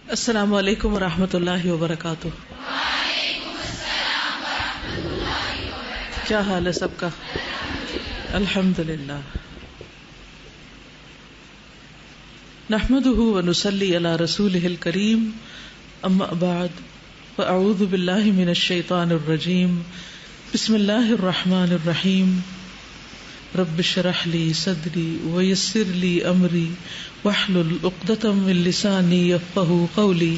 السلام علیکم ورحمۃ اللہ وبرکاتہ۔ کیا حال ہے سب کا؟ الحمد للہ۔ نحمده ونصلی علی رسولہ الکریم، اما بعد فاعوذ باللہ من الشیطان الرجیم، بسم اللہ الرحمن الرحیم۔ رب اشرح لی صدری ویسر لی امری واحلل عقدۃ من لسانی یفقہوا قولی۔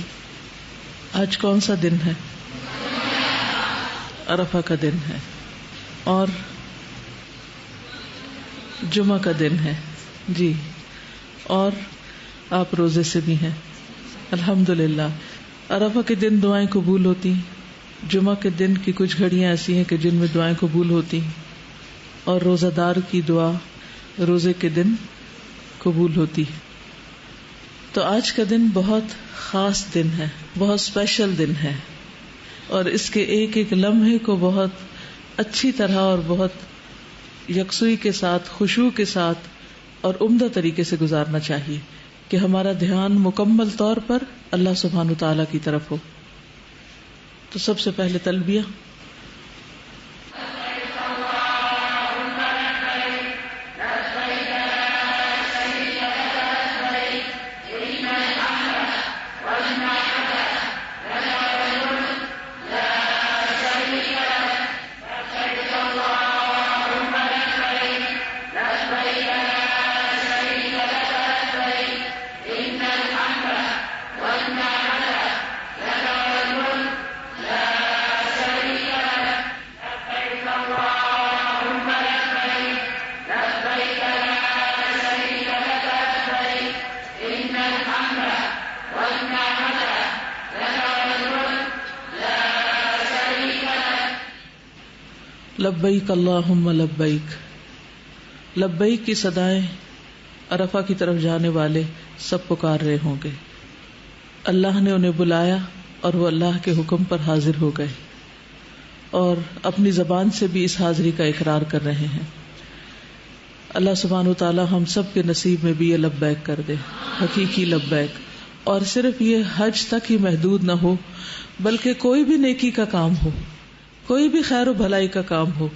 آج کون سا دن ہے؟ عرفہ کا دن ہے اور جمعہ کا دن ہے جی، اور آپ روزے سے بھی ہیں الحمدللہ۔ عرفہ کے دن دعائیں قبول ہوتی، جمعہ کے دن کی کچھ گھڑیاں ایسی ہیں کہ جن میں دعائیں قبول ہوتی، اور روزہ دار کی دعا روزے کے دن قبول ہوتی۔ تو آج کا دن بہت خاص دن ہے، بہت اسپیشل دن ہے، اور اس کے ایک ایک لمحے کو بہت اچھی طرح اور بہت یکسوئی کے ساتھ، خشوع کے ساتھ اور عمدہ طریقے سے گزارنا چاہیے کہ ہمارا دھیان مکمل طور پر اللہ سبحانہ وتعالی کی طرف ہو۔ تو سب سے پہلے تلبیہ۔ لبیک اللہم لبیک۔ لبیک کی صدائیں عرفہ کی طرف جانے والے سب پکار رہے ہوں گے۔ اللہ نے انہیں بلایا اور وہ اللہ کے حکم پر حاضر ہو گئے، اور اپنی زبان سے بھی اس حاضری کا اقرار کر رہے ہیں۔ اللہ سبحانہ وتعالی ہم سب کے نصیب میں بھی یہ لبیک کر دے، حقیقی لبیک، اور صرف یہ حج تک ہی محدود نہ ہو، بلکہ کوئی بھی نیکی کا کام ہو، کوئی بھی خیر و بھلائی کا کام ہو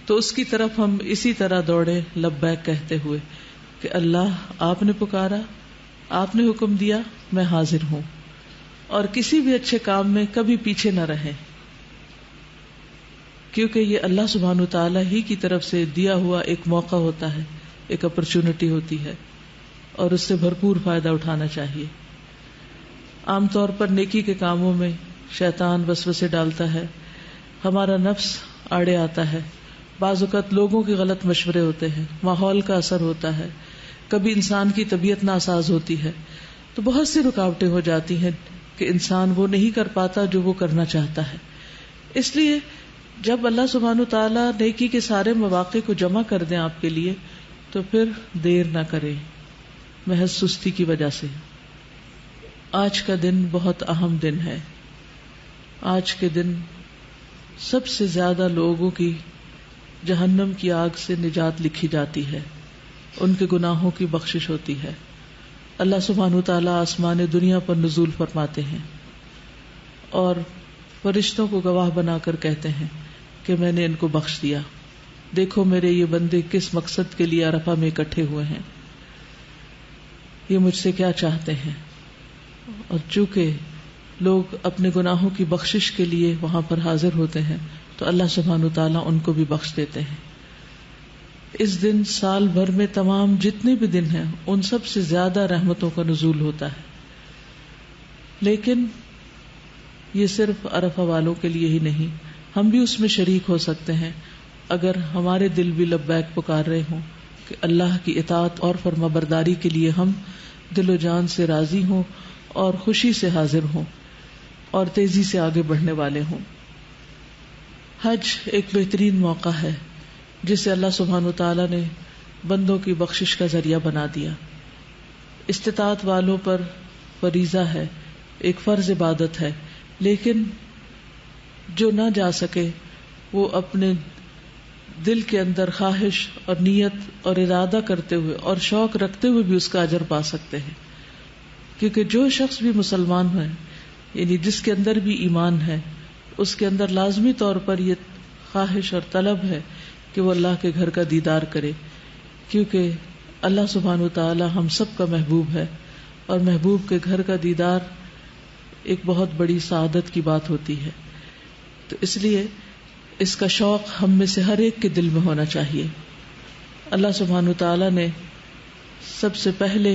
تو اس کی طرف ہم اسی طرح دوڑے لبیک کہتے ہوئے کہ اللہ آپ نے پکارا، آپ نے حکم دیا، میں حاضر ہوں، اور کسی بھی اچھے کام میں کبھی پیچھے نہ رہیں، کیونکہ یہ اللہ سبحانہ وتعالی ہی کی طرف سے دیا ہوا ایک موقع ہوتا ہے، ایک اپرچونٹی ہوتی ہے، اور اس سے بھرپور فائدہ اٹھانا چاہیے۔ عام طور پر نیکی کے کاموں میں شیطان وسوسے ڈالتا ہے، ہمارا نفس آڑے آتا ہے، بعض اوقات لوگوں کے غلط مشورے ہوتے ہیں، ماحول کا اثر ہوتا ہے، کبھی انسان کی طبیعت ناساز ہوتی ہے، تو بہت سی رکاوٹیں ہو جاتی ہیں کہ انسان وہ نہیں کر پاتا جو وہ کرنا چاہتا ہے۔ اس لیے جب اللہ سبحانہ وتعالیٰ نیکی کے سارے مواقع کو جمع کر دیں آپ کے لیے تو پھر دیر نہ کریں محض سستی کی وجہ سے۔ آج کا دن بہت اہم دن ہے۔ آج کے دن سب سے زیادہ لوگوں کی جہنم کی آگ سے نجات لکھی جاتی ہے، ان کے گناہوں کی بخشش ہوتی ہے۔ اللہ سبحانہ وتعالیٰ آسمان دنیا پر نزول فرماتے ہیں اور فرشتوں کو گواہ بنا کر کہتے ہیں کہ میں نے ان کو بخش دیا، دیکھو میرے یہ بندے کس مقصد کے لیے عرفہ میں اکٹھے ہوئے ہیں، یہ مجھ سے کیا چاہتے ہیں۔ اور چونکہ لوگ اپنے گناہوں کی بخشش کے لیے وہاں پر حاضر ہوتے ہیں تو اللہ سبحانہ وتعالیٰ ان کو بھی بخش دیتے ہیں۔ اس دن سال بھر میں تمام جتنے بھی دن ہیں ان سب سے زیادہ رحمتوں کا نزول ہوتا ہے، لیکن یہ صرف عرفہ والوں کے لیے ہی نہیں، ہم بھی اس میں شریک ہو سکتے ہیں اگر ہمارے دل بھی لبیک پکار رہے ہوں کہ اللہ کی اطاعت اور فرما برداری کے لیے ہم دل و جان سے راضی ہوں اور خوشی سے حاضر ہوں اور تیزی سے آگے بڑھنے والے ہوں۔ حج ایک بہترین موقع ہے جسے اللہ سبحانہ وتعالیٰ نے بندوں کی بخشش کا ذریعہ بنا دیا۔ استطاعت والوں پر فریضہ ہے، ایک فرض عبادت ہے، لیکن جو نہ جا سکے وہ اپنے دل کے اندر خواہش اور نیت اور ارادہ کرتے ہوئے اور شوق رکھتے ہوئے بھی اس کا اجر پا سکتے ہیں۔ کیونکہ جو شخص بھی مسلمان ہے، یعنی جس کے اندر بھی ایمان ہے، اس کے اندر لازمی طور پر یہ خواہش اور طلب ہے کہ وہ اللہ کے گھر کا دیدار کرے، کیونکہ اللہ سبحانہ وتعالی ہم سب کا محبوب ہے، اور محبوب کے گھر کا دیدار ایک بہت بڑی سعادت کی بات ہوتی ہے. تو اس لیے اس کا شوق ہم میں سے ہر ایک کے دل میں ہونا چاہیے. اللہ سبحانہ وتعالی نے سب سے پہلے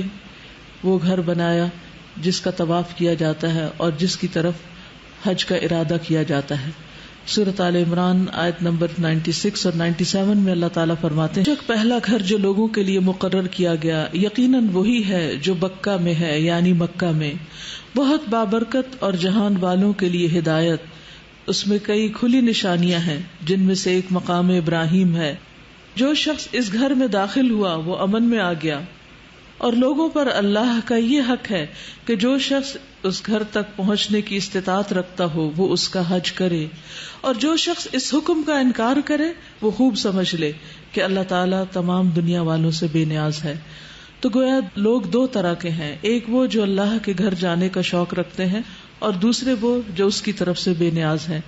وہ گھر بنایا جس کا طواف کیا جاتا ہے اور جس کی طرف حج کا ارادہ کیا جاتا ہے. سورۃ آل عمران آیت نمبر 96 اور 97 میں اللہ تعالیٰ فرماتے ہیں، پہلا گھر جو لوگوں کے لیے مقرر کیا گیا یقیناً وہی ہے جو مکہ میں ہے، یعنی مکہ میں، بہت بابرکت اور جہان والوں کے لیے ہدایت. اس میں کئی کھلی نشانیاں ہیں جن میں سے ایک مقام ابراہیم ہے. جو شخص اس گھر میں داخل ہوا وہ امن میں آ گیا، اور لوگوں پر اللہ کا یہ حق ہے کہ جو شخص اس گھر تک پہنچنے کی استطاعت رکھتا ہو وہ اس کا حج کرے، اور جو شخص اس حکم کا انکار کرے وہ خوب سمجھ لے کہ اللہ تعالیٰ تمام دنیا والوں سے بے نیاز ہے. تو گویا لوگ دو طرح کے ہیں، ایک وہ جو اللہ کے گھر جانے کا شوق رکھتے ہیں، اور دوسرے وہ جو اس کی طرف سے بے نیاز ہیں.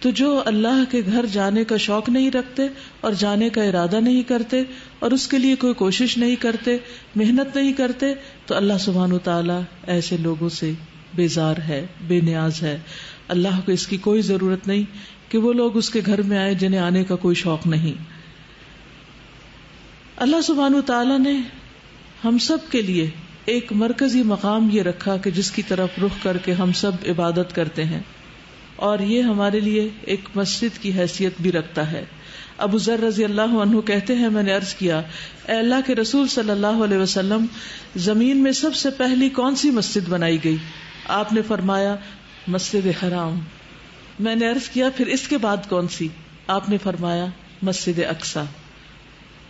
تو جو اللہ کے گھر جانے کا شوق نہیں رکھتے اور جانے کا ارادہ نہیں کرتے اور اس کے لیے کوئی کوشش نہیں کرتے، محنت نہیں کرتے، تو اللہ سبحانہ وتعالی ایسے لوگوں سے بیزار ہے، بے نیاز ہے. اللہ کو اس کی کوئی ضرورت نہیں کہ وہ لوگ اس کے گھر میں آئے جنہیں آنے کا کوئی شوق نہیں. اللہ سبحانہ وتعالی نے ہم سب کے لیے ایک مرکزی مقام یہ رکھا کہ جس کی طرف رخ کر کے ہم سب عبادت کرتے ہیں، اور یہ ہمارے لیے ایک مسجد کی حیثیت بھی رکھتا ہے. ابو ذر رضی اللہ عنہ کہتے ہیں، میں نے عرض کیا، اے اللہ کے رسول صلی اللہ علیہ وسلم، زمین میں سب سے پہلی کون سی مسجد بنائی گئی؟ آپ نے فرمایا مسجد حرام. میں نے عرض کیا پھر اس کے بعد کون سی؟ آپ نے فرمایا مسجد اقصی.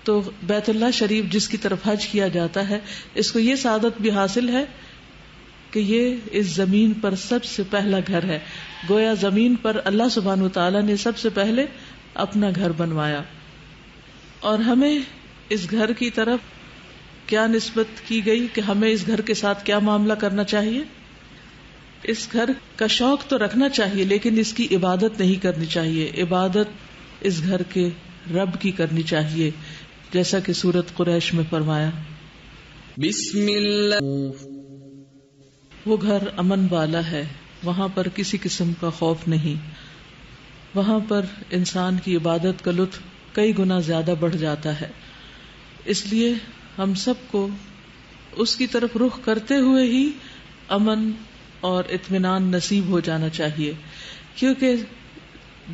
تو بیت اللہ شریف جس کی طرف حج کیا جاتا ہے، اس کو یہ سعادت بھی حاصل ہے کہ یہ اس زمین پر سب سے پہلا گھر ہے. گویا زمین پر اللہ سبحانہ وتعالی نے سب سے پہلے اپنا گھر بنوایا. اور ہمیں اس گھر کی طرف کیا نسبت کی گئی کہ ہمیں اس گھر کے ساتھ کیا معاملہ کرنا چاہیے؟ اس گھر کا شوق تو رکھنا چاہیے، لیکن اس کی عبادت نہیں کرنی چاہیے. عبادت اس گھر کے رب کی کرنی چاہیے، جیسا کہ سورۃ قریش میں فرمایا، بسم اللہ. وہ گھر امن والا ہے، وہاں پر کسی قسم کا خوف نہیں. وہاں پر انسان کی عبادت کا لطف کئی گنا زیادہ بڑھ جاتا ہے. اس لیے ہم سب کو اس کی طرف رخ کرتے ہوئے ہی امن اور اطمینان نصیب ہو جانا چاہیے، کیونکہ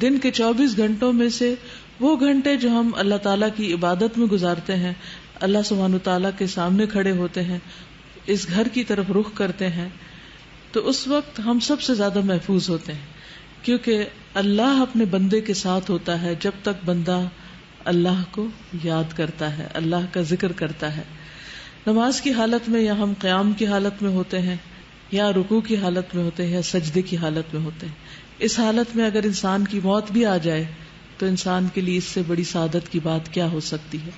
دن کے 24 گھنٹوں میں سے وہ گھنٹے جو ہم اللہ تعالیٰ کی عبادت میں گزارتے ہیں، اللہ سبحانہ تعالیٰ کے سامنے کھڑے ہوتے ہیں، اس گھر کی طرف رخ کرتے ہیں، تو اس وقت ہم سب سے زیادہ محفوظ ہوتے ہیں، کیونکہ اللہ اپنے بندے کے ساتھ ہوتا ہے جب تک بندہ اللہ کو یاد کرتا ہے، اللہ کا ذکر کرتا ہے. نماز کی حالت میں یا ہم قیام کی حالت میں ہوتے ہیں یا رکوع کی حالت میں ہوتے ہیں یا سجدے کی حالت میں ہوتے ہیں، اس حالت میں اگر انسان کی موت بھی آ جائے تو انسان کے لیے اس سے بڑی سعادت کی بات کیا ہو سکتی ہے.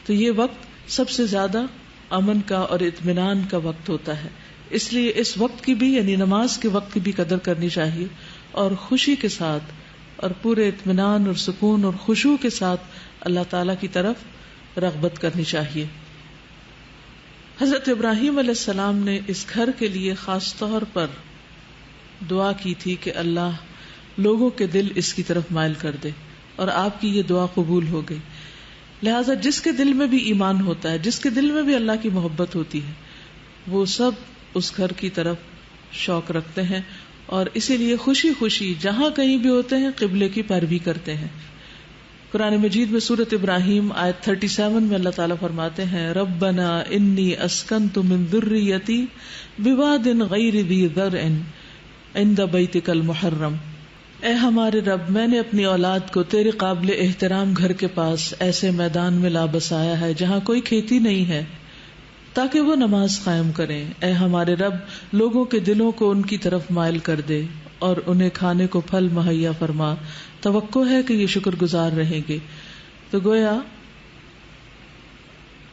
تو یہ وقت سب سے زیادہ امن کا اور اطمینان کا وقت ہوتا ہے. اس لیے اس وقت کی بھی، یعنی نماز کے وقت کی بھی قدر کرنی چاہیے، اور خوشی کے ساتھ اور پورے اطمینان اور سکون اور خشوع کے ساتھ اللہ تعالی کی طرف رغبت کرنی چاہیے. حضرت ابراہیم علیہ السلام نے اس گھر کے لیے خاص طور پر دعا کی تھی کہ اللہ لوگوں کے دل اس کی طرف مائل کر دے، اور آپ کی یہ دعا قبول ہو گئی. لہذا جس کے دل میں بھی ایمان ہوتا ہے، جس کے دل میں بھی اللہ کی محبت ہوتی ہے، وہ سب اس گھر کی طرف شوق رکھتے ہیں، اور اسی لیے خوشی خوشی جہاں کہیں بھی ہوتے ہیں قبلے کی پیروی کرتے ہیں. قرآن مجید میں سورۃ ابراہیم آیت 37 میں اللہ تعالیٰ فرماتے ہیں، ربنا انی اسکنت من ذریتی بواد غیر ذی زرع عند بیتک المحرم. اے ہمارے رب، میں نے اپنی اولاد کو تیرے قابل احترام گھر کے پاس ایسے میدان میں لا بسایا ہے جہاں کوئی کھیتی نہیں ہے، تاکہ وہ نماز قائم کریں. اے ہمارے رب، لوگوں کے دلوں کو ان کی طرف مائل کر دے اور انہیں کھانے کو پھل مہیا فرما. توقع ہے کہ یہ شکر گزار رہیں گے. تو گویا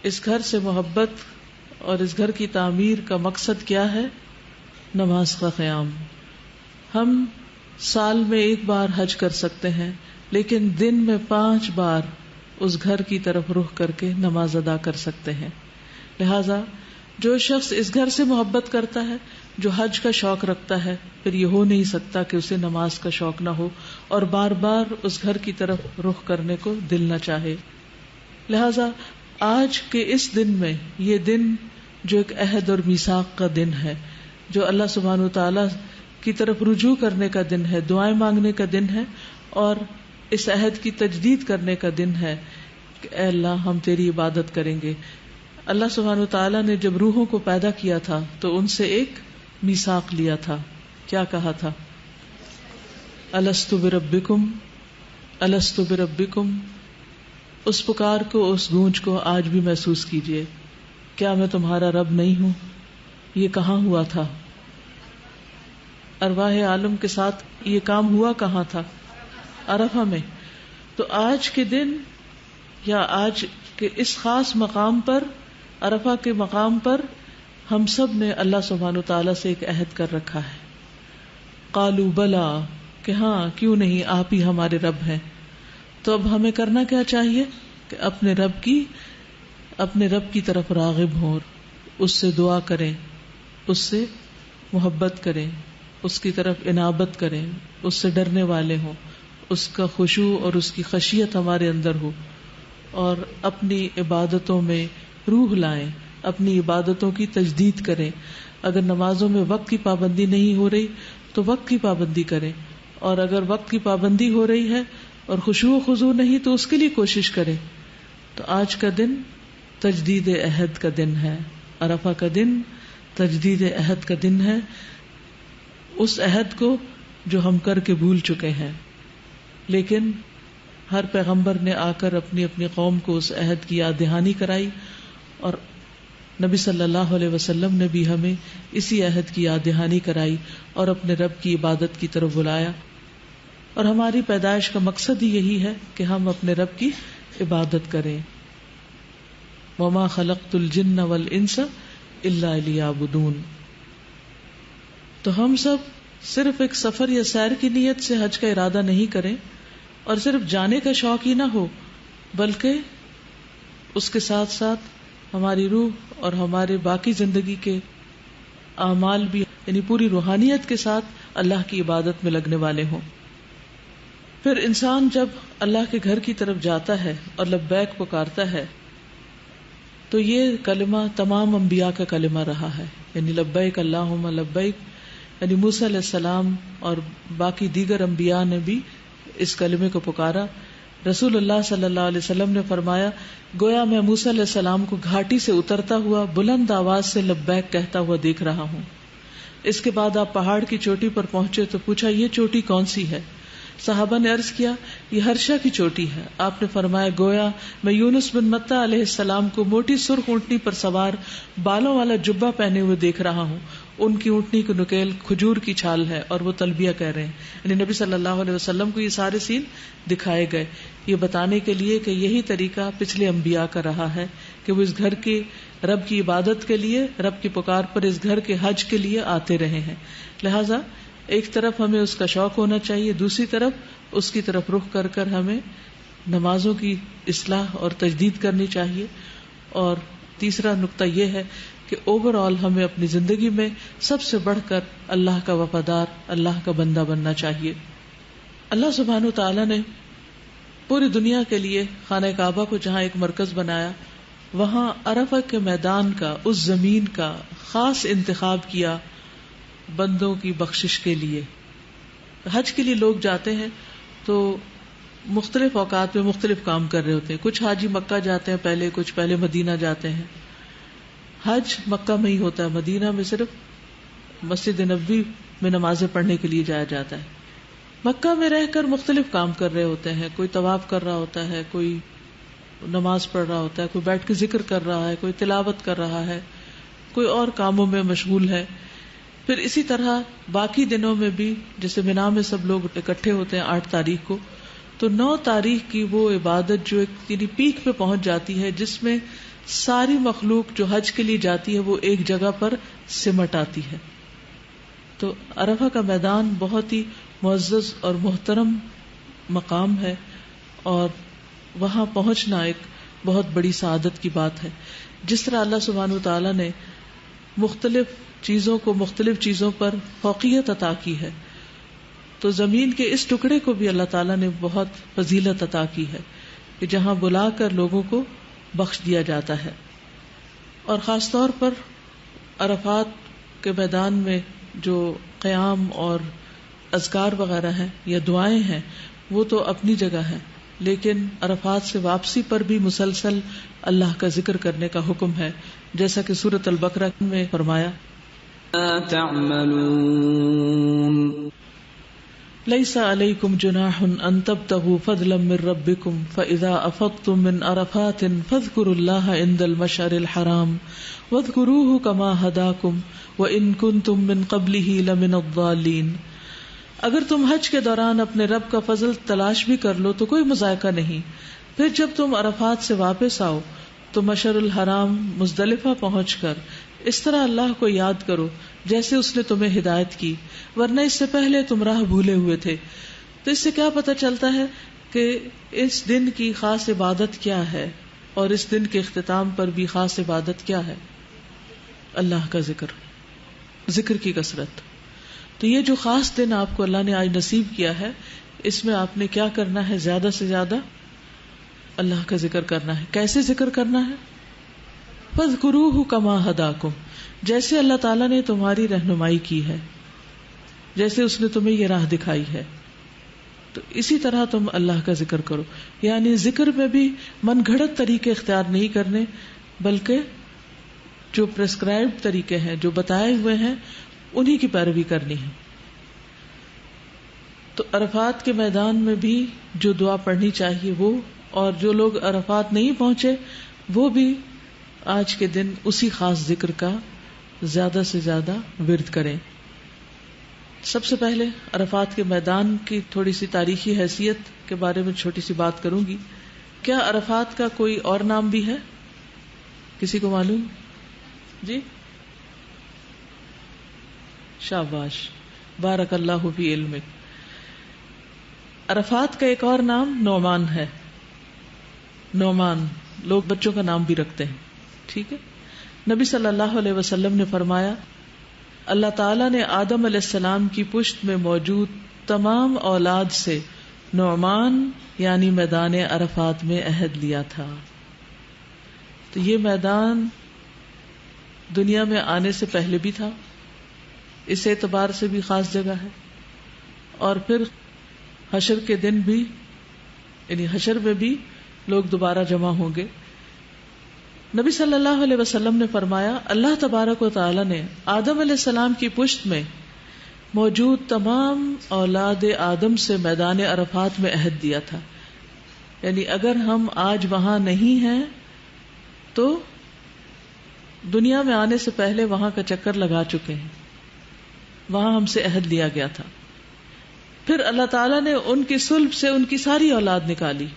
اس گھر سے محبت اور اس گھر کی تعمیر کا مقصد کیا ہے؟ نماز کا قیام. ہم سال میں ایک بار حج کر سکتے ہیں، لیکن دن میں 5 بار اس گھر کی طرف رخ کر کے نماز ادا کر سکتے ہیں. لہذا جو شخص اس گھر سے محبت کرتا ہے، جو حج کا شوق رکھتا ہے، پھر یہ ہو نہیں سکتا کہ اسے نماز کا شوق نہ ہو اور بار بار اس گھر کی طرف رخ کرنے کو دل نہ چاہے. لہذا آج کے اس دن میں، یہ دن جو ایک عہد اور میثاق کا دن ہے، جو اللہ سبحانہ وتعالی کی طرف رجوع کرنے کا دن ہے، دعائیں مانگنے کا دن ہے، اور اس عہد کی تجدید کرنے کا دن ہے کہ اے اللہ ہم تیری عبادت کریں گے. اللہ سبحانہ وتعالی نے جب روحوں کو پیدا کیا تھا تو ان سے ایک میثاق لیا تھا. کیا کہا تھا؟ الست بربکم، الست بربکم. اس پکار کو، اس گونج کو آج بھی محسوس کیجئے. کیا میں تمہارا رب نہیں ہوں؟ یہ کہاں ہوا تھا؟ ارواح عالم کے ساتھ یہ کام ہوا کہاں تھا؟ عرفہ میں. تو آج کے دن یا آج کے اس خاص مقام پر، عرفہ کے مقام پر، ہم سب نے اللہ سبحانہ وتعالی سے ایک عہد کر رکھا ہے. قالوا بلا، کہ ہاں کیوں نہیں، آپ ہی ہمارے رب ہیں. تو اب ہمیں کرنا کیا چاہیے کہ اپنے رب کی طرف راغب ہوں، اس سے دعا کریں، اس سے محبت کریں، اس کی طرف انابت کریں، اس سے ڈرنے والے ہوں، اس کا خشوع اور اس کی خشیت ہمارے اندر ہو، اور اپنی عبادتوں میں روح لائیں، اپنی عبادتوں کی تجدید کریں. اگر نمازوں میں وقت کی پابندی نہیں ہو رہی تو وقت کی پابندی کریں، اور اگر وقت کی پابندی ہو رہی ہے اور خشوع و خضوع نہیں تو اس کے لیے کوشش کریں. تو آج کا دن تجدید عہد کا دن ہے. عرفہ کا دن تجدید عہد کا دن ہے، اس عہد کو جو ہم کر کے بھول چکے ہیں. لیکن ہر پیغمبر نے آ کر اپنی اپنی قوم کو اس عہد کی یاد دہانی کرائی، اور نبی صلی اللہ علیہ وسلم نے بھی ہمیں اسی عہد کی یاد دہانی کرائی اور اپنے رب کی عبادت کی طرف بلایا. اور ہماری پیدائش کا مقصد ہی یہی ہے کہ ہم اپنے رب کی عبادت کریں. وما خلقت الجن والانس الا لیعبدون. تو ہم سب صرف ایک سفر یا سیر کی نیت سے حج کا ارادہ نہیں کریں، اور صرف جانے کا شوق ہی نہ ہو، بلکہ اس کے ساتھ ساتھ ہماری روح اور ہمارے باقی زندگی کے اعمال بھی، یعنی پوری روحانیت کے ساتھ اللہ کی عبادت میں لگنے والے ہوں. پھر انسان جب اللہ کے گھر کی طرف جاتا ہے اور لبیک پکارتا ہے تو یہ کلمہ تمام انبیاء کا کلمہ رہا ہے، یعنی لبیک اللہم لبیک. یعنی موسیٰ علیہ السلام اور باقی دیگر انبیاء نے بھی اس کلمے کو پکارا. رسول اللہ صلی اللہ علیہ وسلم نے فرمایا، گویا میں موسیٰ علیہ السلام کو گھاٹی سے اترتا ہوا بلند آواز سے لبیک کہتا ہوا دیکھ رہا ہوں. اس کے بعد آپ پہاڑ کی چوٹی پر پہنچے تو پوچھا، یہ چوٹی کون سی ہے؟ صحابہ نے عرض کیا، یہ ہرشا کی چوٹی ہے. آپ نے فرمایا، گویا میں یونس بن متی علیہ السلام کو موٹی سرخ اونٹنی پر سوار بالوں والا جبہ پہنے ہوئے دیکھ رہا ہوں. ان کی اونٹنی کی نکیل کھجور کی چھال ہے اور وہ تلبیہ کہہ رہے ہیں. یعنی نبی صلی اللہ علیہ وسلم کو یہ سارے سین دکھائے گئے، یہ بتانے کے لیے کہ یہی طریقہ پچھلے انبیاء کا رہا ہے کہ وہ اس گھر کے رب کی عبادت کے لیے، رب کی پکار پر اس گھر کے حج کے لیے آتے رہے ہیں. لہٰذا ایک طرف ہمیں اس کا شوق ہونا چاہیے، دوسری طرف اس کی طرف رخ کر کر ہمیں نمازوں کی اصلاح اور تجدید کرنی چاہیے. اور تیسرا نقطہ یہ ہے کہ اوور آل ہمیں اپنی زندگی میں سب سے بڑھ کر اللہ کا وفادار، اللہ کا بندہ بننا چاہیے. اللہ سبحانہ وتعالی نے پوری دنیا کے لیے خانہ کعبہ کو جہاں ایک مرکز بنایا، وہاں عرفہ کے میدان کا، اس زمین کا خاص انتخاب کیا بندوں کی بخشش کے لیے. حج کے لیے لوگ جاتے ہیں تو مختلف اوقات میں مختلف کام کر رہے ہوتے ہیں. کچھ حاجی مکہ جاتے ہیں پہلے، کچھ پہلے مدینہ جاتے ہیں. حج مکہ میں ہی ہوتا ہے، مدینہ میں صرف مسجد نبوی میں نمازیں پڑھنے کے لیے جایا جاتا ہے. مکہ میں رہ کر مختلف کام کر رہے ہوتے ہیں، کوئی طواف کر رہا ہوتا ہے، کوئی نماز پڑھ رہا ہوتا ہے، کوئی بیٹھ کے ذکر کر رہا ہے، کوئی تلاوت کر رہا ہے، کوئی اور کاموں میں مشغول ہے. پھر اسی طرح باقی دنوں میں بھی، جیسے مینا میں سب لوگ اکٹھے ہوتے ہیں 8 تاریخ کو، تو 9 تاریخ کی وہ عبادت جو ایک پیک پہ پہنچ جاتی ہے، جس میں ساری مخلوق جو حج کے لیے جاتی ہے وہ ایک جگہ پر سمٹ آتی ہے. تو عرفہ کا میدان بہت ہی معزز اور محترم مقام ہے، اور وہاں پہنچنا ایک بہت بڑی سعادت کی بات ہے. جس طرح اللہ سبحانہ وتعالی نے مختلف چیزوں کو مختلف چیزوں پر فوقیت عطا کی ہے، تو زمین کے اس ٹکڑے کو بھی اللہ تعالیٰ نے بہت فضیلت عطا کی ہے کہ جہاں بلا کر لوگوں کو بخش دیا جاتا ہے. اور خاص طور پر عرفات کے میدان میں جو قیام اور اذکار وغیرہ ہیں یا دعائیں ہیں وہ تو اپنی جگہ ہیں، لیکن عرفات سے واپسی پر بھی مسلسل اللہ کا ذکر کرنے کا حکم ہے، جیسا کہ سورۃ البقرہ میں فرمایا لَيْسَ عَلَيْكُمْ جُنَاحٌ أَن تَبْتَغُوا فَضْلًا مِّن رَّبِّكُمْ فَإِذَا أَفَضْتُم مِّنْ عَرَفَاتٍ فَاذْكُرُوا اللَّهَ عِندَ الْمَشْعَرِ الْحَرَامِ وَاذْكُرُوهُ كَمَا هَدَاكُمْ وَإِن كُنتُم مِّن قَبْلِهِ لَمِنَ الضَّالِّينَ. اگر تم حج کے دوران اپنے رب کا فضل تلاش بھی کر لو تو کوئی مذائقہ نہیں، پھر جب تم عرفات سے واپس آؤ تو مشعر الحرام مزدلفہ پہنچ کر اس طرح اللہ کو یاد کرو جیسے اس نے تمہیں ہدایت کی، ورنہ اس سے پہلے تم راہ بھولے ہوئے تھے. تو اس سے کیا پتہ چلتا ہے کہ اس دن کی خاص عبادت کیا ہے، اور اس دن کے اختتام پر بھی خاص عبادت کیا ہے؟ اللہ کا ذکر کی کثرت. تو یہ جو خاص دن آپ کو اللہ نے آج نصیب کیا ہے، اس میں آپ نے کیا کرنا ہے؟ زیادہ سے زیادہ اللہ کا ذکر کرنا ہے. کیسے ذکر کرنا ہے؟ فَاذْكُرُوهُ كَمَا هَدَاكُمْ، جیسے اللہ تعالیٰ نے تمہاری رہنمائی کی ہے، جیسے اس نے تمہیں یہ راہ دکھائی ہے، تو اسی طرح تم اللہ کا ذکر کرو. یعنی ذکر میں بھی من گھڑت طریقے اختیار نہیں کرنے، بلکہ جو پرسکرائبڈ طریقے ہیں، جو بتائے ہوئے ہیں، انہی کی پیروی کرنی ہے. تو عرفات کے میدان میں بھی جو دعا پڑھنی چاہیے وہ، اور جو لوگ عرفات نہیں پہنچے وہ بھی آج کے دن اسی خاص ذکر کا زیادہ سے زیادہ ورد کریں. سب سے پہلے عرفات کے میدان کی تھوڑی سی تاریخی حیثیت کے بارے میں چھوٹی سی بات کروں گی. کیا عرفات کا کوئی اور نام بھی ہے؟ کسی کو معلوم؟ جی شاباش، بارک اللہ فی علمک. عرفات کا ایک اور نام نعمان ہے. نعمان لوگ بچوں کا نام بھی رکھتے ہیں، ٹھیک ہے. نبی صلی اللہ علیہ وسلم نے فرمایا اللہ تعالیٰ نے آدم علیہ السلام کی پشت میں موجود تمام اولاد سے نعمان یعنی میدان عرفات میں عہد لیا تھا. تو یہ میدان دنیا میں آنے سے پہلے بھی تھا، اس اعتبار سے بھی خاص جگہ ہے، اور پھر حشر کے دن بھی، یعنی حشر میں بھی لوگ دوبارہ جمع ہوں گے. نبی صلی اللہ علیہ وسلم نے فرمایا اللہ تبارک و تعالی نے آدم علیہ السلام کی پشت میں موجود تمام اولاد آدم سے میدان عرفات میں عہد دیا تھا. یعنی اگر ہم آج وہاں نہیں ہیں تو دنیا میں آنے سے پہلے وہاں کا چکر لگا چکے ہیں، وہاں ہم سے عہد لیا گیا تھا. پھر اللہ تعالیٰ نے ان کی صلب سے ان کی ساری اولاد نکالی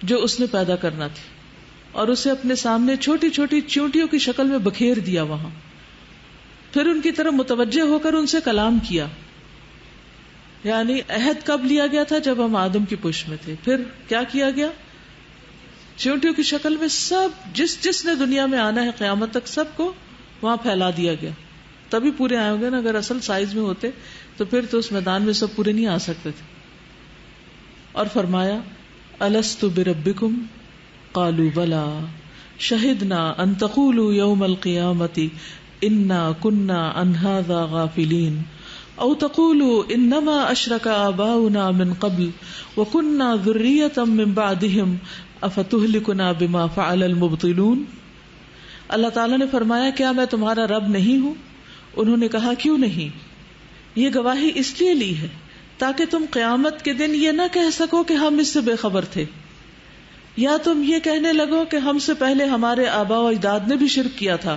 جو اس نے پیدا کرنا تھی، اور اسے اپنے سامنے چھوٹی چھوٹی چیونٹیوں کی شکل میں بکھیر دیا وہاں. پھر ان کی طرف متوجہ ہو کر ان سے کلام کیا. یعنی عہد کب لیا گیا تھا؟ جب ہم آدم کی پشت میں تھے. پھر کیا کیا گیا؟ چیونٹیوں کی شکل میں سب جس نے دنیا میں آنا ہے قیامت تک سب کو وہاں پھیلا دیا گیا. تبھی پورے آئے ہوں گے نا. اگر اصل سائز میں ہوتے تو پھر تو اس میدان میں سب پورے نہیں آ سکتے تھے. اور فرمایا الست بربکم قالوا بلا شہدنا ان تقولوا یوم القیامت انا کنا عن ھذا غافلین او تقولوا انما اشرک آباؤنا من قبل وکنا ذریۃ من بعدہم افتہلکنا بما فعل المبطلون. اللہ تعالیٰ نے فرمایا کیا میں تمہارا رب نہیں ہوں؟ انہوں نے کہا کیوں نہیں؟ یہ گواہی اس لیے لی ہے تاکہ تم قیامت کے دن یہ نہ کہہ سکو کہ ہم اس سے بے خبر تھے، یا تم یہ کہنے لگو کہ ہم سے پہلے ہمارے آباء و اجداد نے بھی شرک کیا تھا،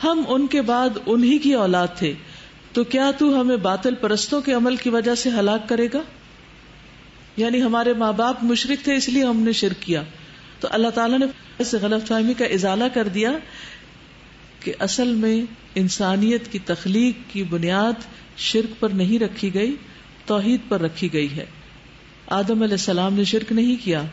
ہم ان کے بعد انہی کی اولاد تھے، تو کیا تو ہمیں باطل پرستوں کے عمل کی وجہ سے ہلاک کرے گا؟ یعنی ہمارے ماں باپ مشرک تھے اس لیے ہم نے شرک کیا. تو اللہ تعالیٰ نے اس غلط فہمی کا ازالہ کر دیا کہ اصل میں انسانیت کی تخلیق کی بنیاد شرک پر نہیں رکھی گئی، توحید پر رکھی گئی ہے. آدم علیہ السلام نے شرک نہیں کیا.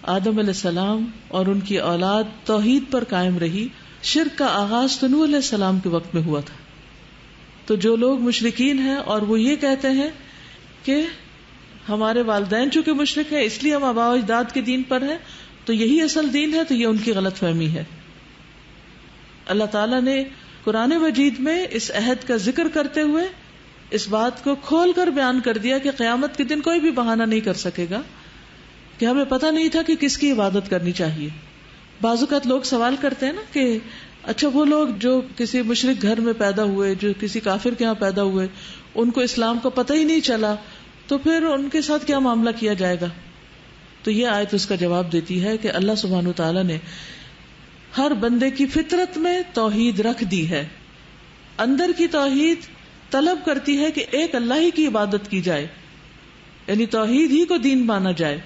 آدم علیہ السلام اور ان کی اولاد توحید پر قائم رہی. شرک کا آغاز تو نوح علیہ السلام کے وقت میں ہوا تھا. تو جو لوگ مشرکین ہیں اور وہ یہ کہتے ہیں کہ ہمارے والدین چونکہ مشرک ہیں اس لیے ہم آباء و اجداد کے دین پر ہیں تو یہی اصل دین ہے، تو یہ ان کی غلط فہمی ہے. اللہ تعالیٰ نے قرآن مجید میں اس عہد کا ذکر کرتے ہوئے اس بات کو کھول کر بیان کر دیا کہ قیامت کے دن کوئی بھی بہانہ نہیں کر سکے گا کہ ہمیں پتہ نہیں تھا کہ کس کی عبادت کرنی چاہیے. بعض اوقات لوگ سوال کرتے ہیں نا کہ اچھا وہ لوگ جو کسی مشرک گھر میں پیدا ہوئے، جو کسی کافر کے ہاں پیدا ہوئے، ان کو اسلام کا پتہ ہی نہیں چلا تو پھر ان کے ساتھ کیا معاملہ کیا جائے گا؟ تو یہ آیت اس کا جواب دیتی ہے کہ اللہ سبحانہ وتعالیٰ نے ہر بندے کی فطرت میں توحید رکھ دی ہے. اندر کی توحید طلب کرتی ہے کہ ایک اللہ ہی کی عبادت کی جائے، یعنی توحید ہی کو دین مانا جائے.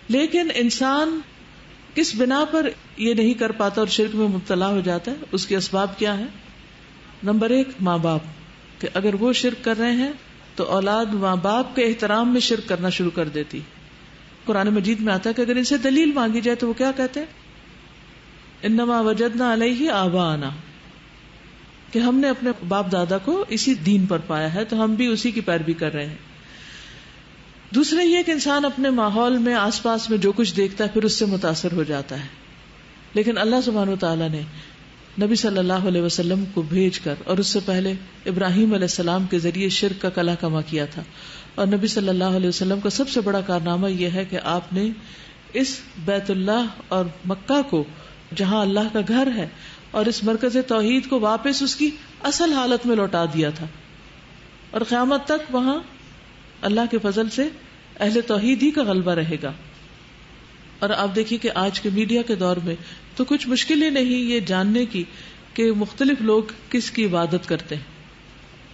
لیکن انسان کس بنا پر یہ نہیں کر پاتا اور شرک میں مبتلا ہو جاتا ہے؟ اس کے اسباب کیا ہیں؟ نمبر 1 ماں باپ، کہ اگر وہ شرک کر رہے ہیں تو اولاد ماں باپ کے احترام میں شرک کرنا شروع کر دیتی. قرآن مجید میں آتا ہے کہ اگر ان سے دلیل مانگی جائے تو وہ کیا کہتے ہیں؟ انما وجدنا علیہ آباءنا، کہ ہم نے اپنے باپ دادا کو اسی دین پر پایا ہے تو ہم بھی اسی کی پیروی کر رہے ہیں. دوسرا یہ کہ انسان اپنے ماحول میں آس پاس میں جو کچھ دیکھتا ہے پھر اس سے متاثر ہو جاتا ہے. لیکن اللہ سبحانہ وتعالیٰ نے نبی صلی اللہ علیہ وسلم کو بھیج کر اور اس سے پہلے ابراہیم علیہ السلام کے ذریعے شرک کا کلا کما کیا تھا. اور نبی صلی اللہ علیہ وسلم کا سب سے بڑا کارنامہ یہ ہے کہ آپ نے اس بیت اللہ اور مکہ کو، جہاں اللہ کا گھر ہے، اور اس مرکز توحید کو واپس اس کی اصل حالت میں لوٹا دیا تھا. اور قیامت تک وہاں اللہ کے فضل سے اہل توحید ہی کا غلبہ رہے گا. اور آپ دیکھیے کہ آج کے میڈیا کے دور میں تو کچھ مشکل ہی نہیں یہ جاننے کی کہ مختلف لوگ کس کی عبادت کرتے ہیں.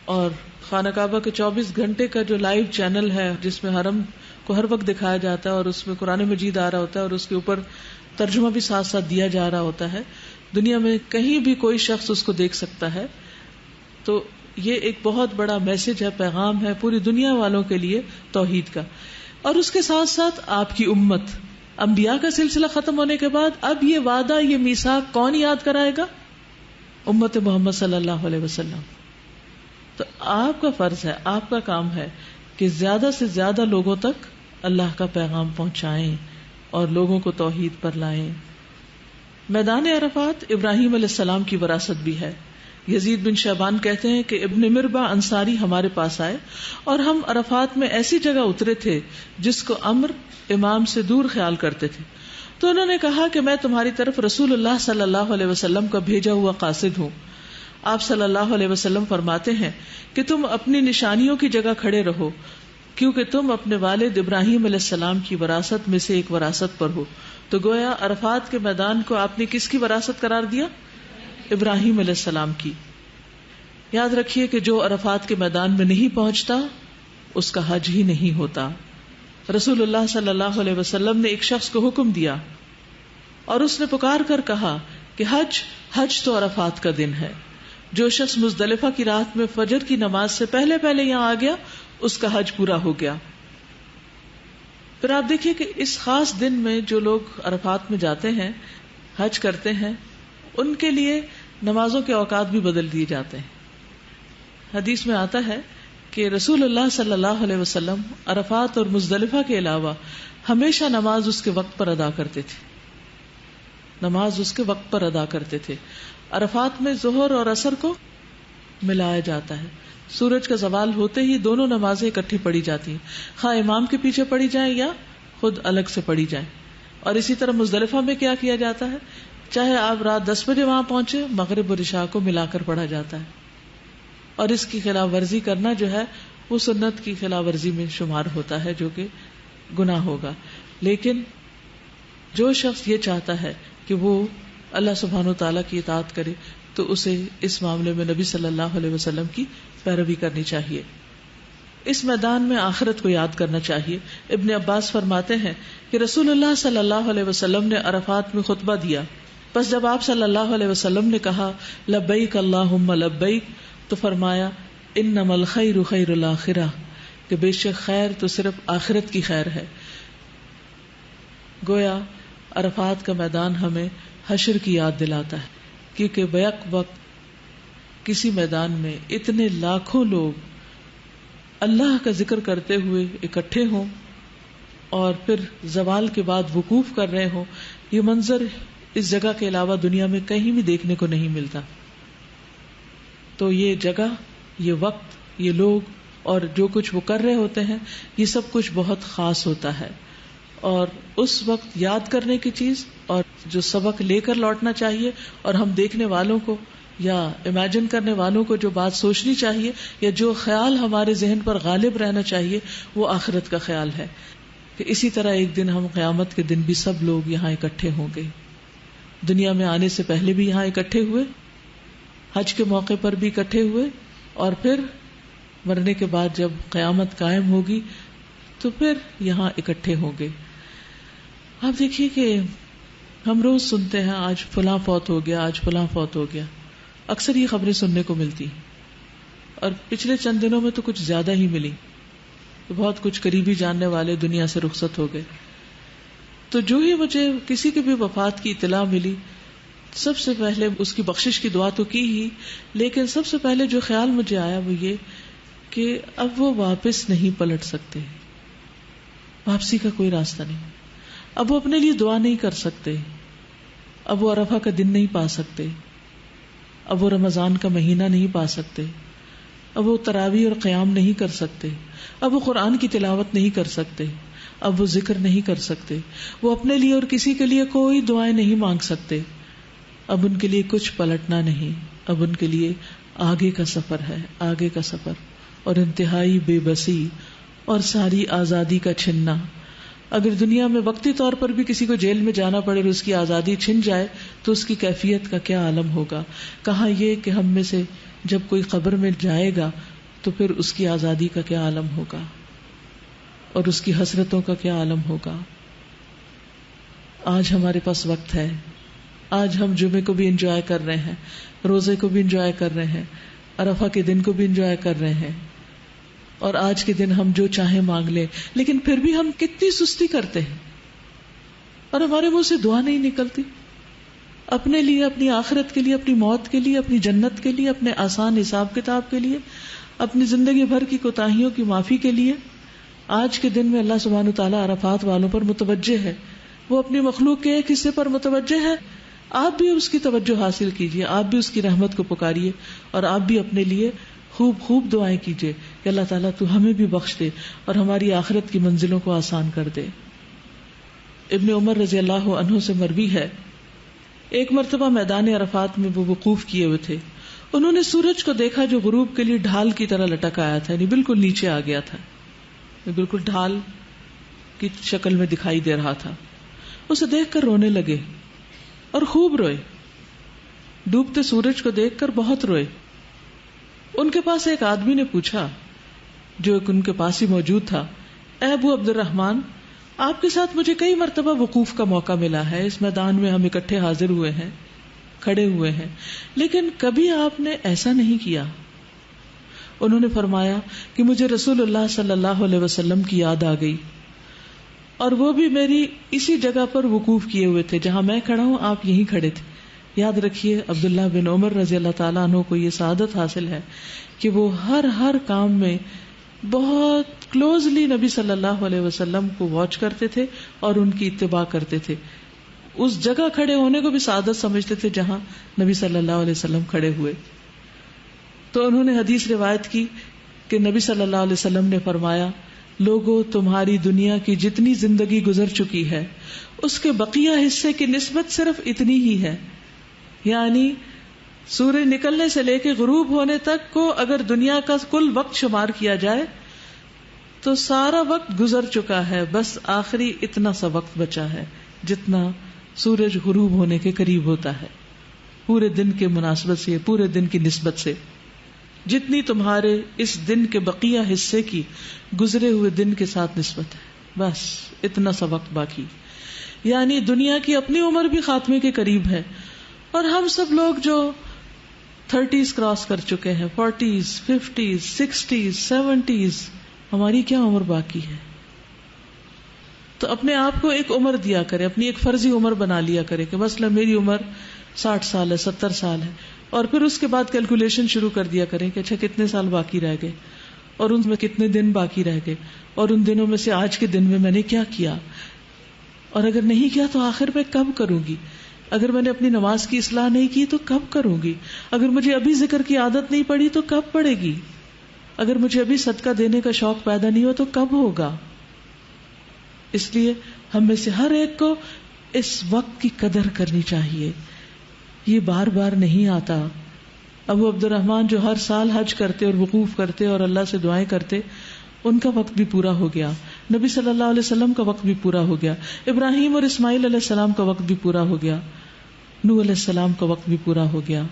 اور خانہ کعبہ کے 24 گھنٹے کا جو لائیو چینل ہے جس میں حرم کو ہر وقت دکھایا جاتا ہے اور اس میں قرآن مجید آ رہا ہوتا ہے اور اس کے اوپر ترجمہ بھی ساتھ ساتھ دیا جا رہا ہوتا ہے، دنیا میں کہیں بھی کوئی شخص اس کو دیکھ سکتا ہے. تو یہ ایک بہت بڑا میسج ہے، پیغام ہے پوری دنیا والوں کے لیے توحید کا. اور اس کے ساتھ ساتھ آپ کی امت، انبیاء کا سلسلہ ختم ہونے کے بعد اب یہ وعدہ، یہ میثاق کون یاد کرائے گا؟ امت محمد صلی اللہ علیہ وسلم. تو آپ کا فرض ہے، آپ کا کام ہے کہ زیادہ سے زیادہ لوگوں تک اللہ کا پیغام پہنچائیں اور لوگوں کو توحید پر لائیں. میدان عرفات ابراہیم علیہ السلام کی وراثت بھی ہے. یزید بن شعبان کہتے ہیں کہ ابن مربع انصاری ہمارے پاس آئے اور ہم عرفات میں ایسی جگہ اترے تھے جس کو امر امام سے دور خیال کرتے تھے. تو انہوں نے کہا کہ میں تمہاری طرف رسول اللہ صلی اللہ علیہ وسلم کا بھیجا ہوا قاصد ہوں. آپ صلی اللہ علیہ وسلم فرماتے ہیں کہ تم اپنی نشانیوں کی جگہ کھڑے رہو کیونکہ تم اپنے والد ابراہیم علیہ السلام کی وراثت میں سے ایک وراثت پر ہو. تو گویا عرفات کے میدان کو آپ نے کس کی وراثت قرار دیا؟ ابراہیم علیہ السلام کی. یاد رکھیے کہ جو عرفات کے میدان میں نہیں پہنچتا اس کا حج ہی نہیں ہوتا. رسول اللہ صلی اللہ علیہ وسلم نے ایک شخص کو حکم دیا اور اس نے پکار کر کہا کہ حج تو عرفات کا دن ہے. جو شخص مزدلفہ کی رات میں فجر کی نماز سے پہلے پہلے یہاں آ گیا اس کا حج پورا ہو گیا. پھر آپ دیکھیے کہ اس خاص دن میں جو لوگ عرفات میں جاتے ہیں، حج کرتے ہیں، ان کے لیے نمازوں کے اوقات بھی بدل دیے جاتے ہیں. حدیث میں آتا ہے کہ رسول اللہ صلی اللہ علیہ وسلم عرفات اور مزدلفہ کے علاوہ ہمیشہ نماز اس کے وقت پر ادا کرتے تھے. نماز اس کے وقت پر ادا کرتے تھے. عرفات میں ظہر اور عصر کو ملایا جاتا ہے. سورج کا زوال ہوتے ہی دونوں نمازیں اکٹھی پڑھی جاتی ہیں، خواہ امام کے پیچھے پڑھی جائیں یا خود الگ سے پڑھی جائیں. اور اسی طرح مزدلفہ میں کیا کیا جاتا ہے، چاہے آپ رات 10 بجے وہاں پہنچے، مغرب اور عشاء کو ملا کر پڑھا جاتا ہے. اور اس کی خلاف ورزی کرنا جو ہے وہ سنت کی خلاف ورزی میں شمار ہوتا ہے، جو کہ گناہ ہوگا. لیکن جو شخص یہ چاہتا ہے کہ وہ اللہ سبحانہ وتعالیٰ کی اطاعت کرے تو اسے اس معاملے میں نبی صلی اللہ علیہ وسلم کی پیروی کرنی چاہیے. اس میدان میں آخرت کو یاد کرنا چاہیے. ابن عباس فرماتے ہیں کہ رسول اللہ صلی اللہ علیہ وسلم نے عرفات میں خطبہ دیا. پس جب آپ صلی اللہ علیہ وسلم نے کہا لبیک اللہم لبیک تو فرمایا انما الخیر خیر الاخرہ کہ بے شک خیر تو صرف آخرت کی خیر ہے. گویا عرفات کا میدان ہمیں حشر کی یاد دلاتا ہے کیونکہ بیک وقت کسی میدان میں اتنے لاکھوں لوگ اللہ کا ذکر کرتے ہوئے اکٹھے ہوں اور پھر زوال کے بعد وقوف کر رہے ہوں. یہ منظر اس جگہ کے علاوہ دنیا میں کہیں بھی دیکھنے کو نہیں ملتا. تو یہ جگہ، یہ وقت، یہ لوگ اور جو کچھ وہ کر رہے ہوتے ہیں، یہ سب کچھ بہت خاص ہوتا ہے. اور اس وقت یاد کرنے کی چیز اور جو سبق لے کر لوٹنا چاہیے، اور ہم دیکھنے والوں کو یا امیجن کرنے والوں کو جو بات سوچنی چاہیے یا جو خیال ہمارے ذہن پر غالب رہنا چاہیے وہ آخرت کا خیال ہے کہ اسی طرح ایک دن ہم قیامت کے دن بھی سب لوگ یہاں اکٹھے ہوں گے. دنیا میں آنے سے پہلے بھی یہاں اکٹھے ہوئے، حج کے موقع پر بھی اکٹھے ہوئے، اور پھر مرنے کے بعد جب قیامت قائم ہوگی تو پھر یہاں اکٹھے ہوں گے. آپ دیکھیے کہ ہم روز سنتے ہیں آج فلاں فوت ہو گیا، آج فلاں فوت ہو گیا. اکثر یہ خبریں سننے کو ملتی، اور پچھلے چند دنوں میں تو کچھ زیادہ ہی ملی. تو بہت کچھ قریبی جاننے والے دنیا سے رخصت ہو گئے. تو جو ہی مجھے کسی کی بھی وفات کی اطلاع ملی، سب سے پہلے اس کی بخشش کی دعا تو کی ہی، لیکن سب سے پہلے جو خیال مجھے آیا وہ یہ کہ اب وہ واپس نہیں پلٹ سکتے، واپسی کا کوئی راستہ نہیں. اب وہ اپنے لیے دعا نہیں کر سکتے، اب وہ عرفہ کا دن نہیں پا سکتے، اب وہ رمضان کا مہینہ نہیں پا سکتے، اب وہ تراویح اور قیام نہیں کر سکتے، اب وہ قرآن کی تلاوت نہیں کر سکتے، اب وہ ذکر نہیں کر سکتے، وہ اپنے لیے اور کسی کے لیے کوئی دعائیں نہیں مانگ سکتے. اب ان کے لیے کچھ پلٹنا نہیں، اب ان کے لیے آگے کا سفر ہے، آگے کا سفر اور انتہائی بے بسی اور ساری آزادی کا چھننا. اگر دنیا میں وقتی طور پر بھی کسی کو جیل میں جانا پڑے اور اس کی آزادی چھن جائے تو اس کی کیفیت کا کیا عالم ہوگا. کہاں یہ کہ ہم میں سے جب کوئی قبر میں جائے گا تو پھر اس کی آزادی کا کیا عالم ہوگا اور اس کی حسرتوں کا کیا عالم ہوگا. آج ہمارے پاس وقت ہے، آج ہم جمعے کو بھی انجوائے کر رہے ہیں، روزے کو بھی انجوائے کر رہے ہیں، عرفہ کے دن کو بھی انجوائے کر رہے ہیں، اور آج کے دن ہم جو چاہیں مانگ لیں. لیکن پھر بھی ہم کتنی سستی کرتے ہیں اور ہمارے منہ سے دعا نہیں نکلتی اپنے لیے، اپنی آخرت کے لیے، اپنی موت کے لیے، اپنی جنت کے لیے، اپنے آسان حساب کتاب کے لیے، اپنی زندگی بھر کی کوتاہیوں کی معافی کے لیے. آج کے دن میں اللہ سبحانہ وتعالیٰ عرفات والوں پر متوجہ ہے، وہ اپنی مخلوق کے ایک حصے پر متوجہ ہے. آپ بھی اس کی توجہ حاصل کیجیے، آپ بھی اس کی رحمت کو پکاریے، اور آپ بھی اپنے لیے خوب خوب دعائیں کیجیے کہ اللہ تعالیٰ تو ہمیں بھی بخش دے اور ہماری آخرت کی منزلوں کو آسان کر دے. ابن عمر رضی اللہ عنہ سے مروی ہے، ایک مرتبہ میدان عرفات میں وہ وقوف کیے ہوئے تھے. انہوں نے سورج کو دیکھا جو غروب کے لیے ڈھال کی طرح لٹک آیا تھا، یعنی بالکل نیچے آ گیا تھا، بالکل ڈھال کی شکل میں دکھائی دے رہا تھا. اسے دیکھ کر رونے لگے اور خوب روئے، ڈوبتے سورج کو دیکھ کر بہت روئے. ان کے پاس ایک آدمی نے پوچھا جو ایک ان کے پاس ہی موجود تھا، اے ابو عبد الرحمن، آپ کے ساتھ مجھے کئی مرتبہ وقوف کا موقع ملا ہے، اس میدان میں ہم اکٹھے حاضر ہوئے ہیں، کھڑے ہوئے ہیں، لیکن کبھی آپ نے ایسا نہیں کیا. انہوں نے فرمایا کہ مجھے رسول اللہ صلی اللہ علیہ وسلم کی یاد آ گئی، اور وہ بھی میری اسی جگہ پر وقوف کیے ہوئے تھے جہاں میں کھڑا ہوں، آپ یہیں کھڑے تھے. یاد رکھیے عبداللہ بن عمر رضی اللہ تعالیٰ عنہ کو یہ سعادت حاصل ہے کہ وہ ہر کام میں بہت کلوزلی نبی صلی اللہ علیہ وسلم کو واچ کرتے تھے اور ان کی اتباع کرتے تھے. اس جگہ کھڑے ہونے کو بھی سعادت سمجھتے تھے جہاں نبی صلی اللہ علیہ وسلم کھڑے ہوئے. تو انہوں نے حدیث روایت کی کہ نبی صلی اللہ علیہ وسلم نے فرمایا، لوگو تمہاری دنیا کی جتنی زندگی گزر چکی ہے اس کے بقیہ حصے کی نسبت صرف اتنی ہی ہے. یعنی سورج نکلنے سے لے کے غروب ہونے تک کو اگر دنیا کا کل وقت شمار کیا جائے تو سارا وقت گزر چکا ہے، بس آخری اتنا سا وقت بچا ہے جتنا سورج غروب ہونے کے قریب ہوتا ہے، پورے دن کے مناسبت سے، پورے دن کی نسبت سے. جتنی تمہارے اس دن کے بقیہ حصے کی گزرے ہوئے دن کے ساتھ نسبت ہے، بس اتنا سا وقت باقی. یعنی دنیا کی اپنی عمر بھی خاتمے کے قریب ہے، اور ہم سب لوگ جو 30s کراس کر چکے ہیں، 40s 50s 60s 70s، ہماری کیا عمر باقی ہے؟ تو اپنے آپ کو ایک عمر دیا کرے، اپنی ایک فرضی عمر بنا لیا کرے کہ مثلا میری عمر 60 سال ہے، 70 سال ہے، اور پھر اس کے بعد کیلکولیشن شروع کر دیا کریں کہ اچھا کتنے سال باقی رہ گئے، اور ان میں کتنے دن باقی رہ گئے، اور ان دنوں میں سے آج کے دن میں میں نے کیا کیا، اور اگر نہیں کیا تو آخر میں کب کروں گی، اگر میں نے اپنی نماز کی اصلاح نہیں کی تو کب کروں گی، اگر مجھے ابھی ذکر کی عادت نہیں پڑی تو کب پڑے گی، اگر مجھے ابھی صدقہ دینے کا شوق پیدا نہیں ہوا تو کب ہوگا. اس لیے ہم میں سے ہر ایک کو اس وقت کی قدر کرنی چاہیے، یہ بار بار نہیں آتا. ابو عبد الرحمن جو ہر سال حج کرتے اور وقوف کرتے اور اللہ سے دعائیں کرتے، ان کا وقت بھی پورا ہو گیا. نبی صلی اللہ علیہ وسلم کا وقت بھی پورا ہو گیا. ابراہیم اور اسماعیل علیہ السلام کا وقت بھی پورا ہو گیا. نوح علیہ السلام کا وقت بھی پورا ہو گیا.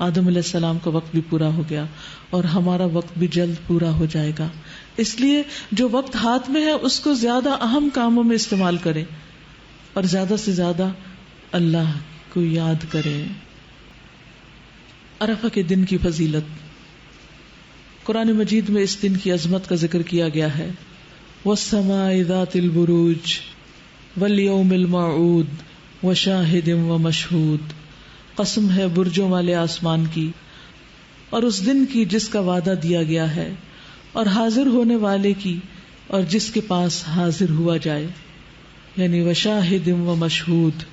آدم علیہ السلام کا وقت بھی پورا ہو گیا، اور ہمارا وقت بھی جلد پورا ہو جائے گا. اس لیے جو وقت ہاتھ میں ہے اس کو زیادہ اہم کاموں میں استعمال کریں، اور زیادہ سے زیادہ اللہ کو یاد کریں. عرفہ کے دن کی فضیلت. قرآن مجید میں اس دن کی عظمت کا ذکر کیا گیا ہے. وَالسَّمَاءِ ذَاتِ الْبُرُوجِ وَالْيَوْمِ الْمَوْعُودِ وَشَاهِدٍ وَمَشْهُودٍ. قسم ہے برجوں والے آسمان کی، اور اس دن کی جس کا وعدہ دیا گیا ہے، اور حاضر ہونے والے کی، اور جس کے پاس حاضر ہوا جائے. یعنی وَشَاهِدٍ وَمَشْهُودٍ.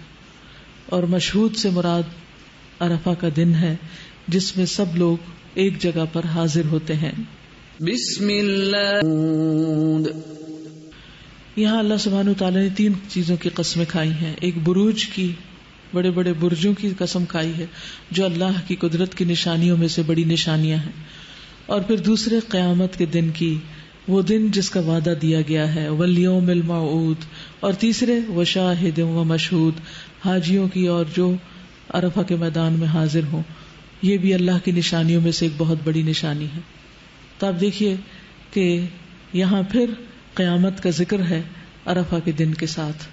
اور مشہود سے مراد عرفہ کا دن ہے جس میں سب لوگ ایک جگہ پر حاضر ہوتے ہیں. بسم اللہ. یہاں اللہ سبحانہ وتعالی نے 3 چیزوں کی قسمیں کھائی ہیں. ایک بروج کی، بڑے بڑے برجوں کی قسم کھائی ہے جو اللہ کی قدرت کی نشانیوں میں سے بڑی نشانیاں ہیں، اور پھر دوسرے قیامت کے دن کی، وہ دن جس کا وعدہ دیا گیا ہے، والیوم الموعود، اور تیسرے وشاہد ومشہود، حاجیوں کی اور جو عرفہ کے میدان میں حاضر ہوں. یہ بھی اللہ کی نشانیوں میں سے ایک بہت بڑی نشانی ہے. تو آپ دیکھیے کہ یہاں پھر قیامت کا ذکر ہے عرفہ کے دن کے ساتھ،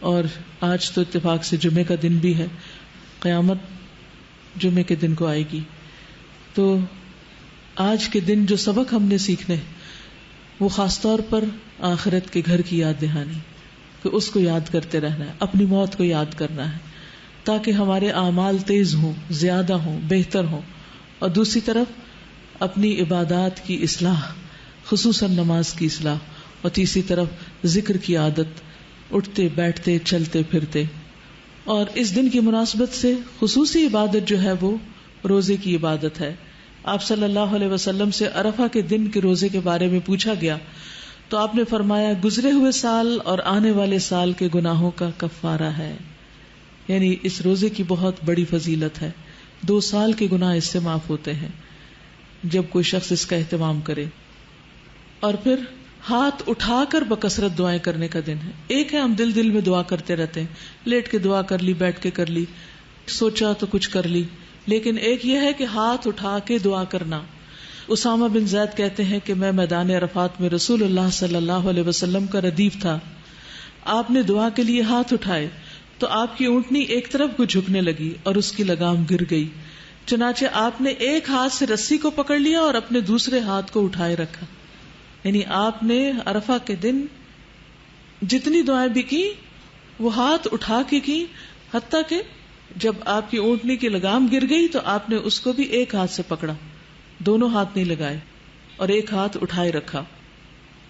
اور آج تو اتفاق سے جمعے کا دن بھی ہے، قیامت جمعے کے دن کو آئے گی. تو آج کے دن جو سبق ہم نے سیکھنے وہ خاص طور پر آخرت کے گھر کی یاد دہانی، کہ اس کو یاد کرتے رہنا ہے، اپنی موت کو یاد کرنا ہے تاکہ ہمارے اعمال تیز ہوں، زیادہ ہوں، بہتر ہوں. اور دوسری طرف اپنی عبادات کی اصلاح، خصوصاً نماز کی اصلاح، اور تیسری طرف ذکر کی عادت، اٹھتے بیٹھتے چلتے پھرتے. اور اس دن کی مناسبت سے خصوصی عبادت جو ہے وہ روزے کی عبادت ہے. آپ صلی اللہ علیہ وسلم سے عرفہ کے دن کے روزے کے بارے میں پوچھا گیا تو آپ نے فرمایا گزرے ہوئے سال اور آنے والے سال کے گناہوں کا کفارہ ہے. یعنی اس روزے کی بہت بڑی فضیلت ہے. 2 سال کے گناہ اس سے معاف ہوتے ہیں جب کوئی شخص اس کا اہتمام کرے. اور پھر ہاتھ اٹھا کر بکثرت دعائیں کرنے کا دن ہے. ایک ہے ہم دل میں دعا کرتے رہتے ہیں، لیٹ کے دعا کر لی، بیٹھ کے کر لی، سوچا تو کچھ کر لی، لیکن ایک یہ ہے کہ ہاتھ اٹھا کے دعا کرنا. اسامہ بن زید کہتے ہیں کہ میں میدان عرفات میں رسول اللہ صلی اللہ علیہ وسلم کا ردیف تھا. آپ نے دعا کے لیے ہاتھ اٹھائے تو آپ کی اونٹنی ایک طرف کو جھکنے لگی اور اس کی لگام گر گئی. چنانچہ آپ نے ایک ہاتھ سے رسی کو پکڑ لیا اور اپنے دوسرے ہاتھ کو اٹھائے رکھا. یعنی آپ نے عرفہ کے دن جتنی دعائیں بھی کی وہ ہاتھ اٹھا کے کی، حتیٰ کہ جب آپ کی اونٹنی کی لگام گر گئی تو آپ نے اس کو بھی ایک ہاتھ سے پکڑا، دونوں ہاتھ نہیں لگائے، اور ایک ہاتھ اٹھائے رکھا.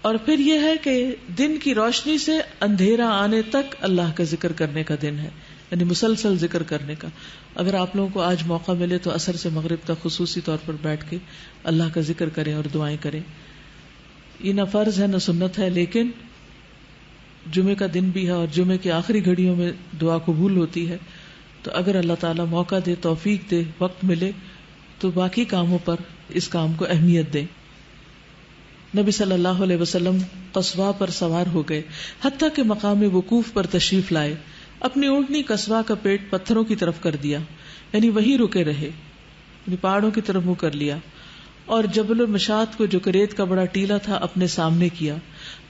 اور پھر یہ ہے کہ دن کی روشنی سے اندھیرا آنے تک اللہ کا ذکر کرنے کا دن ہے، یعنی مسلسل ذکر کرنے کا. اگر آپ لوگوں کو آج موقع ملے تو عصر سے مغرب تک خصوصی طور پر بیٹھ کے اللہ کا ذکر کریں اور دعائیں کریں. یہ نہ فرض ہے نہ سنت ہے، لیکن جمعے کا دن بھی ہے اور جمعے کی آخری گھڑیوں میں دعا قبول ہوتی ہے. تو اگر اللہ تعالیٰ موقع دے، توفیق دے، وقت ملے تو باقی کاموں پر اس کام کو اہمیت دیں. نبی صلی اللہ علیہ وسلم قصواء پر سوار ہو گئے، حتیٰ کہ مقام وقوف پر تشریف لائے. اپنی اونٹنی قصواء کا پیٹ پتھروں کی طرف کر دیا، یعنی وہی رکے رہے، یعنی پہاڑوں کی طرف منہ کر لیا، اور جبل المشات کو جو ریت کا بڑا ٹیلا تھا اپنے سامنے کیا،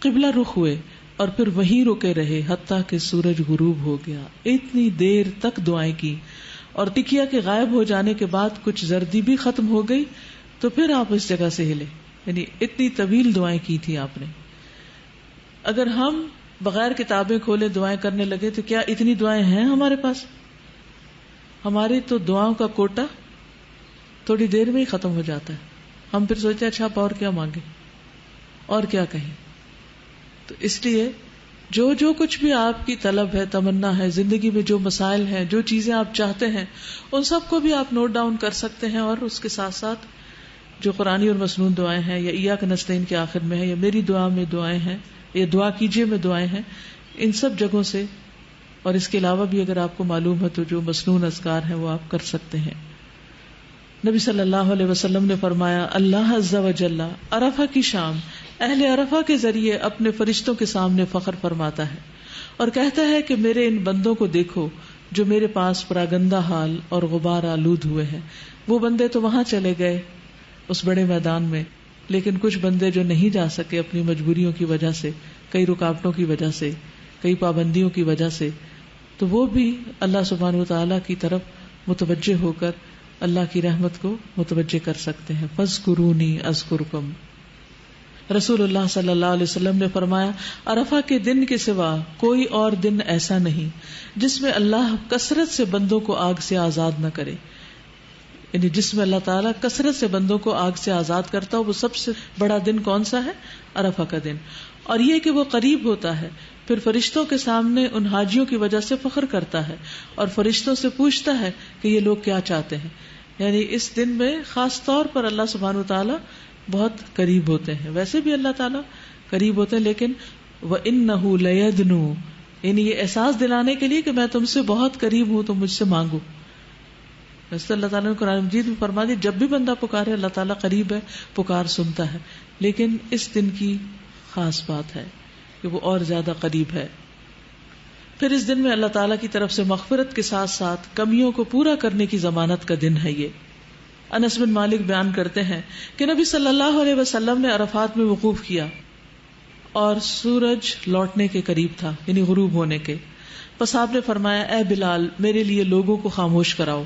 قبلہ رخ ہوئے اور پھر وہیں رکے رہے حتیٰ کہ سورج غروب ہو گیا. اتنی دیر تک دعائیں کی اور ٹکیا کے غائب ہو جانے کے بعد کچھ زردی بھی ختم ہو گئی تو پھر آپ اس جگہ سے ہلے. یعنی اتنی طویل دعائیں کی تھی آپ نے. اگر ہم بغیر کتابیں کھولے دعائیں کرنے لگے تو کیا اتنی دعائیں ہیں ہمارے پاس؟ ہماری تو دعاؤں کا کوٹا تھوڑی دیر میں ہی ختم ہو جاتا ہے. ہم پھر سوچتے ہیں اچھا آپ اور کیا مانگے اور کیا کہیں. تو اس لیے جو کچھ بھی آپ کی طلب ہے، تمنا ہے، زندگی میں جو مسائل ہیں، جو چیزیں آپ چاہتے ہیں، ان سب کو بھی آپ نوٹ ڈاؤن کر سکتے ہیں. اور اس کے ساتھ ساتھ جو قرآنی اور مسنون دعائیں ہیں، یا ایاک نستعین کے آخر میں ہے، یا میری دعا میں دعائیں ہیں، یا دعا کیجیے میں دعائیں ہیں، ان سب جگہوں سے اور اس کے علاوہ بھی اگر آپ کو معلوم ہے تو جو مسنون اذکار ہیں وہ آپ کر سکتے ہیں. نبی صلی اللہ علیہ وسلم نے فرمایا، اللہ عز و جل عرفہ کی شام اہل عرفہ کے ذریعے اپنے فرشتوں کے سامنے فخر فرماتا ہے اور کہتا ہے کہ میرے ان بندوں کو دیکھو جو میرے پاس پراگندہ حال اور غبار آلود ہوئے ہیں. وہ بندے تو وہاں چلے گئے اس بڑے میدان میں، لیکن کچھ بندے جو نہیں جا سکے اپنی مجبوریوں کی وجہ سے، کئی رکاوٹوں کی وجہ سے، کئی پابندیوں کی وجہ سے، تو وہ بھی اللہ سبحانہ وتعالیٰ کی طرف متوجہ ہو کر اللہ کی رحمت کو متوجہ کر سکتے ہیں. فاذکرونی اذکرکم. رسول اللہ صلی اللہ علیہ وسلم نے فرمایا، عرفہ کے دن کے سوا کوئی اور دن ایسا نہیں جس میں اللہ کثرت سے بندوں کو آگ سے آزاد نہ کرے. یعنی جس میں اللہ تعالیٰ کثرت سے بندوں کو آگ سے آزاد کرتا ہو، وہ سب سے بڑا دن کون سا ہے؟ عرفہ کا دن. اور یہ کہ وہ قریب ہوتا ہے، پھر فرشتوں کے سامنے ان حاجیوں کی وجہ سے فخر کرتا ہے اور فرشتوں سے پوچھتا ہے کہ یہ لوگ کیا چاہتے ہیں. یعنی اس دن میں خاص طور پر اللہ سبحانہ وتعالیٰ بہت قریب ہوتے ہیں. ویسے بھی اللہ تعالیٰ قریب ہوتے ہیں، لیکن وَإِنَّهُ لَيَدْنُو، یعنی یہ احساس دلانے کے لیے کہ میں تم سے بہت قریب ہوں، تو مجھ سے مانگو. ویسے اللہ تعالیٰ نے قرآن مجید میں فرما دی جب بھی بندہ پکارے اللہ تعالیٰ قریب ہے، پکار سنتا ہے. لیکن اس دن کی خاص بات ہے کہ وہ اور زیادہ قریب ہے. پھر اس دن میں اللہ تعالیٰ کی طرف سے مغفرت کے ساتھ ساتھ کمیوں کو پورا کرنے کی ضمانت کا دن ہے. یہ انس بن مالک بیان کرتے ہیں کہ نبی صلی اللہ علیہ وسلم نے عرفات میں وقوف کیا اور سورج لوٹنے کے قریب تھا، یعنی غروب ہونے کے. پس آپ نے فرمایا، اے بلال میرے لیے لوگوں کو خاموش کراؤ.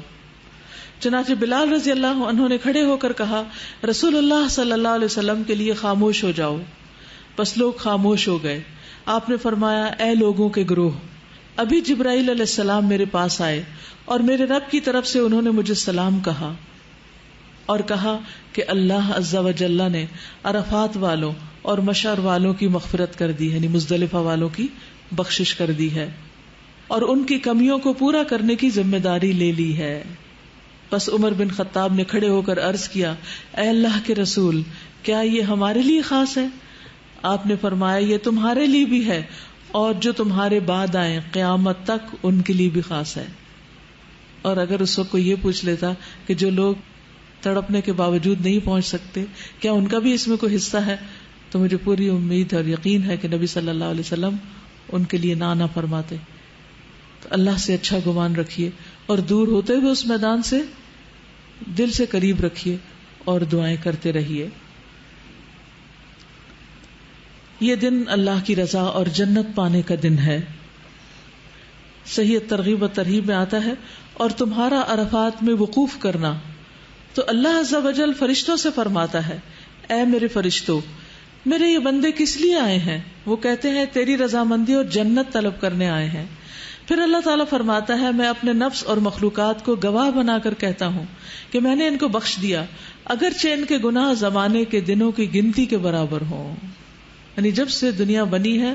چنانچہ بلال رضی اللہ عنہ نے کھڑے ہو کر کہا، رسول اللہ صلی اللہ علیہ وسلم کے لیے خاموش ہو جاؤ. بس لوگ خاموش ہو گئے. آپ نے فرمایا، اے لوگوں کے گروہ، ابھی جبرائیل علیہ السلام میرے پاس آئے اور میرے رب کی طرف سے انہوں نے مجھے سلام کہا اور کہا کہ اللہ عز و جل نے عرفات والوں اور مشعر والوں کی مغفرت کر دی، یعنی مزدلفہ والوں کی بخشش کر دی ہے اور ان کی کمیوں کو پورا کرنے کی ذمہ داری لے لی ہے. بس عمر بن خطاب نے کھڑے ہو کر عرض کیا، اے اللہ کے رسول، کیا یہ ہمارے لیے خاص ہے؟ آپ نے فرمایا، یہ تمہارے لیے بھی ہے اور جو تمہارے بعد آئیں قیامت تک ان کے لیے بھی خاص ہے. اور اگر اس وقت کوئی یہ پوچھ لیتا کہ جو لوگ تڑپنے کے باوجود نہیں پہنچ سکتے، کیا ان کا بھی اس میں کوئی حصہ ہے، تو مجھے پوری امید اور یقین ہے کہ نبی صلی اللہ علیہ وسلم ان کے لیے نہ فرماتے. تو اللہ سے اچھا گمان رکھیے اور دور ہوتے ہوئے اس میدان سے دل سے قریب رکھیے اور دعائیں کرتے رہیے. یہ دن اللہ کی رضا اور جنت پانے کا دن ہے. صحیح ترغیب و ترہیب میں آتا ہے، اور تمہارا عرفات میں وقوف کرنا تو اللہ عز و جل فرشتوں سے فرماتا ہے، اے میرے فرشتوں، میرے یہ بندے کس لیے آئے ہیں؟ وہ کہتے ہیں تیری رضامندی اور جنت طلب کرنے آئے ہیں. پھر اللہ تعالیٰ فرماتا ہے، میں اپنے نفس اور مخلوقات کو گواہ بنا کر کہتا ہوں کہ میں نے ان کو بخش دیا، اگرچہ ان کے گناہ زمانے کے دنوں کی گنتی کے برابر ہوں. یعنی جب سے دنیا بنی ہے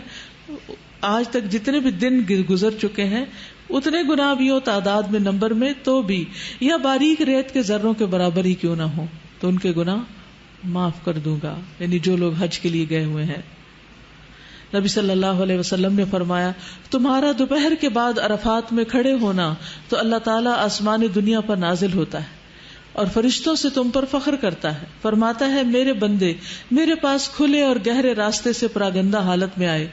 آج تک جتنے بھی دن گزر چکے ہیں، اتنے گناہ بھی ہو تعداد میں، نمبر میں تو بھی، یا باریک ریت کے ذروں کے برابر ہی کیوں نہ ہو، تو ان کے گناہ معاف کر دوں گا. یعنی جو لوگ حج کے لیے گئے ہوئے ہیں. نبی صلی اللہ علیہ وسلم نے فرمایا، تمہارا دوپہر کے بعد عرفات میں کھڑے ہونا تو اللہ تعالیٰ آسمان دنیا پر نازل ہوتا ہے اور فرشتوں سے تم پر فخر کرتا ہے. فرماتا ہے، میرے بندے میرے پاس کھلے اور گہرے راستے سے پراگندہ حالت میں آئے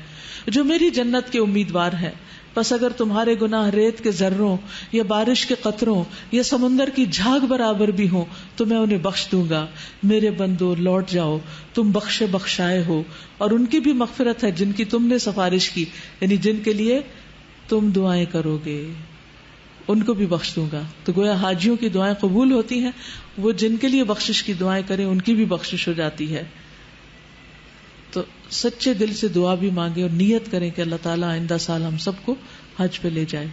جو میری جنت کے امیدوار ہیں. پس اگر تمہارے گناہ ریت کے ذروں یا بارش کے قطروں یا سمندر کی جھاگ برابر بھی ہوں تو میں انہیں بخش دوں گا. میرے بندو لوٹ جاؤ، تم بخشے بخشائے ہو، اور ان کی بھی مغفرت ہے جن کی تم نے سفارش کی، یعنی جن کے لیے تم دعائیں کرو گے ان کو بھی بخش دوں گا. تو گویا حاجیوں کی دعائیں قبول ہوتی ہیں، وہ جن کے لیے بخشش کی دعائیں کریں ان کی بھی بخشش ہو جاتی ہے. تو سچے دل سے دعا بھی مانگے اور نیت کریں کہ اللہ تعالیٰ آئندہ سال ہم سب کو حج پہ لے جائے.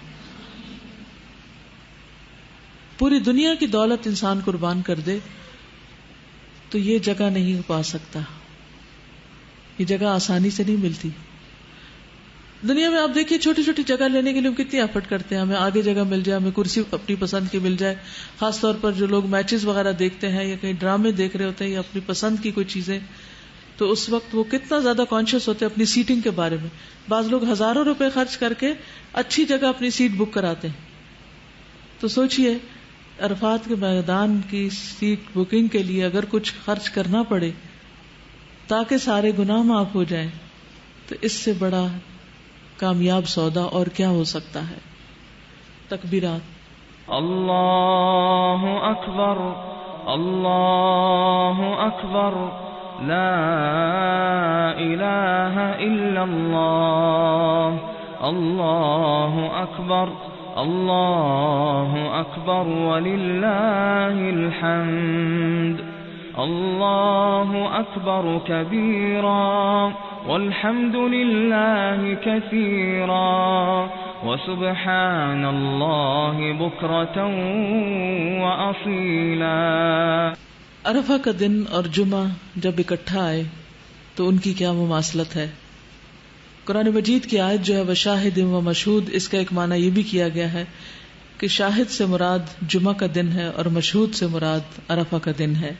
پوری دنیا کی دولت انسان قربان کر دے تو یہ جگہ نہیں پا سکتا، یہ جگہ آسانی سے نہیں ملتی. دنیا میں آپ دیکھیے چھوٹی چھوٹی جگہ لینے کے لیے ہم کتنی ایفرٹ کرتے ہیں، ہمیں آگے جگہ مل جائے، ہمیں کرسی اپنی پسند کی مل جائے. خاص طور پر جو لوگ میچز وغیرہ دیکھتے ہیں یا کہیں ڈرامے دیکھ رہے ہوتے ہیں یا اپنی پسند کی کوئی چیزیں، تو اس وقت وہ کتنا زیادہ کانشیس ہوتے ہیں اپنی سیٹنگ کے بارے میں. بعض لوگ ہزاروں روپے خرچ کر کے اچھی جگہ اپنی سیٹ بک کراتے ہیں. تو سوچئے عرفات کے میدان کی سیٹ بکنگ کے لیے اگر کچھ خرچ کرنا پڑے تاکہ سارے گناہ معاف ہو جائیں تو اس سے بڑا کامیاب سودا اور کیا ہو سکتا ہے. تکبیرات. اللہ اکبر اللہ اکبر لا الہ الا اللہ اللہ اکبر اللہ اکبر وللہ الحمد اللہ اکبر کبیرا والحمد للہ کثیرا وسبحان اللہ بکرة وأصیلا. عرفہ کا دن اور جمعہ جب اکٹھا آئے تو ان کی کیا مماثلت ہے. قرآن مجید کی آیت جو ہے وشاہد و مشہود، اس کا ایک معنی یہ بھی کیا گیا ہے کہ شاہد سے مراد جمعہ کا دن ہے اور مشہود سے مراد عرفہ کا دن ہے.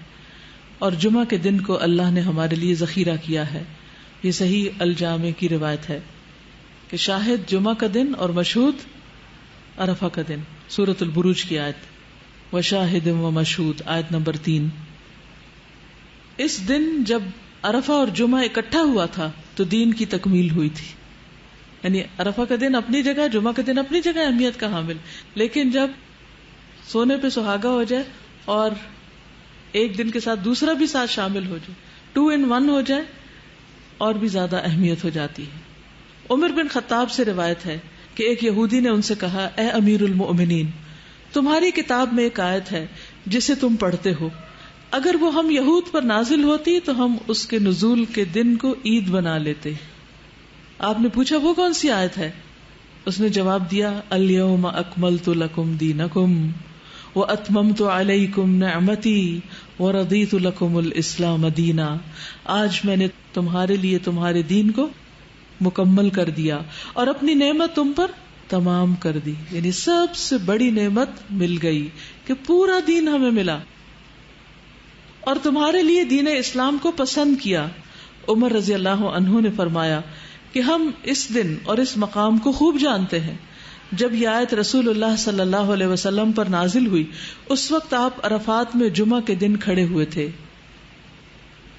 اور جمعہ کے دن کو اللہ نے ہمارے لیے ذخیرہ کیا ہے. یہ صحیح الجامع کی روایت ہے کہ شاہد جمعہ کا دن اور مشہود عرفہ کا دن. سورۃ البروج کی آیت وشاہد و مشہود آیت نمبر 3. اس دن جب عرفہ اور جمعہ اکٹھا ہوا تھا تو دین کی تکمیل ہوئی تھی. یعنی عرفہ کا دن اپنی جگہ، جمعہ کا دن اپنی جگہ اہمیت کا حامل، لیکن جب سونے پہ سہاگا ہو جائے اور ایک دن کے ساتھ دوسرا بھی ساتھ شامل ہو جائے، 2 in 1 ہو جائے، اور بھی زیادہ اہمیت ہو جاتی ہے. عمر بن خطاب سے روایت ہے کہ ایک یہودی نے ان سے کہا، اے امیر المؤمنین، تمہاری کتاب میں ایک آیت ہے جسے تم پڑھتے ہو، اگر وہ ہم یہود پر نازل ہوتی تو ہم اس کے نزول کے دن کو عید بنا لیتے. آپ نے پوچھا وہ کون سی آیت ہے؟ اس نے جواب دیا، الیوم اکملت لکم دینکم واتممت علیکم نعمتی ورضیت لکم الاسلام دینا. آج میں نے تمہارے لیے تمہارے دین کو مکمل کر دیا اور اپنی نعمت تم پر تمام کر دی. یعنی سب سے بڑی نعمت مل گئی کہ پورا دین ہمیں ملا اور تمہارے لیے دین اسلام کو پسند کیا. عمر رضی اللہ عنہ نے فرمایا کہ ہم اس دن اور اس مقام کو خوب جانتے ہیں. جب یہ آیت رسول اللہ صلی اللہ علیہ وسلم پر نازل ہوئی اس وقت آپ عرفات میں جمعہ کے دن کھڑے ہوئے تھے.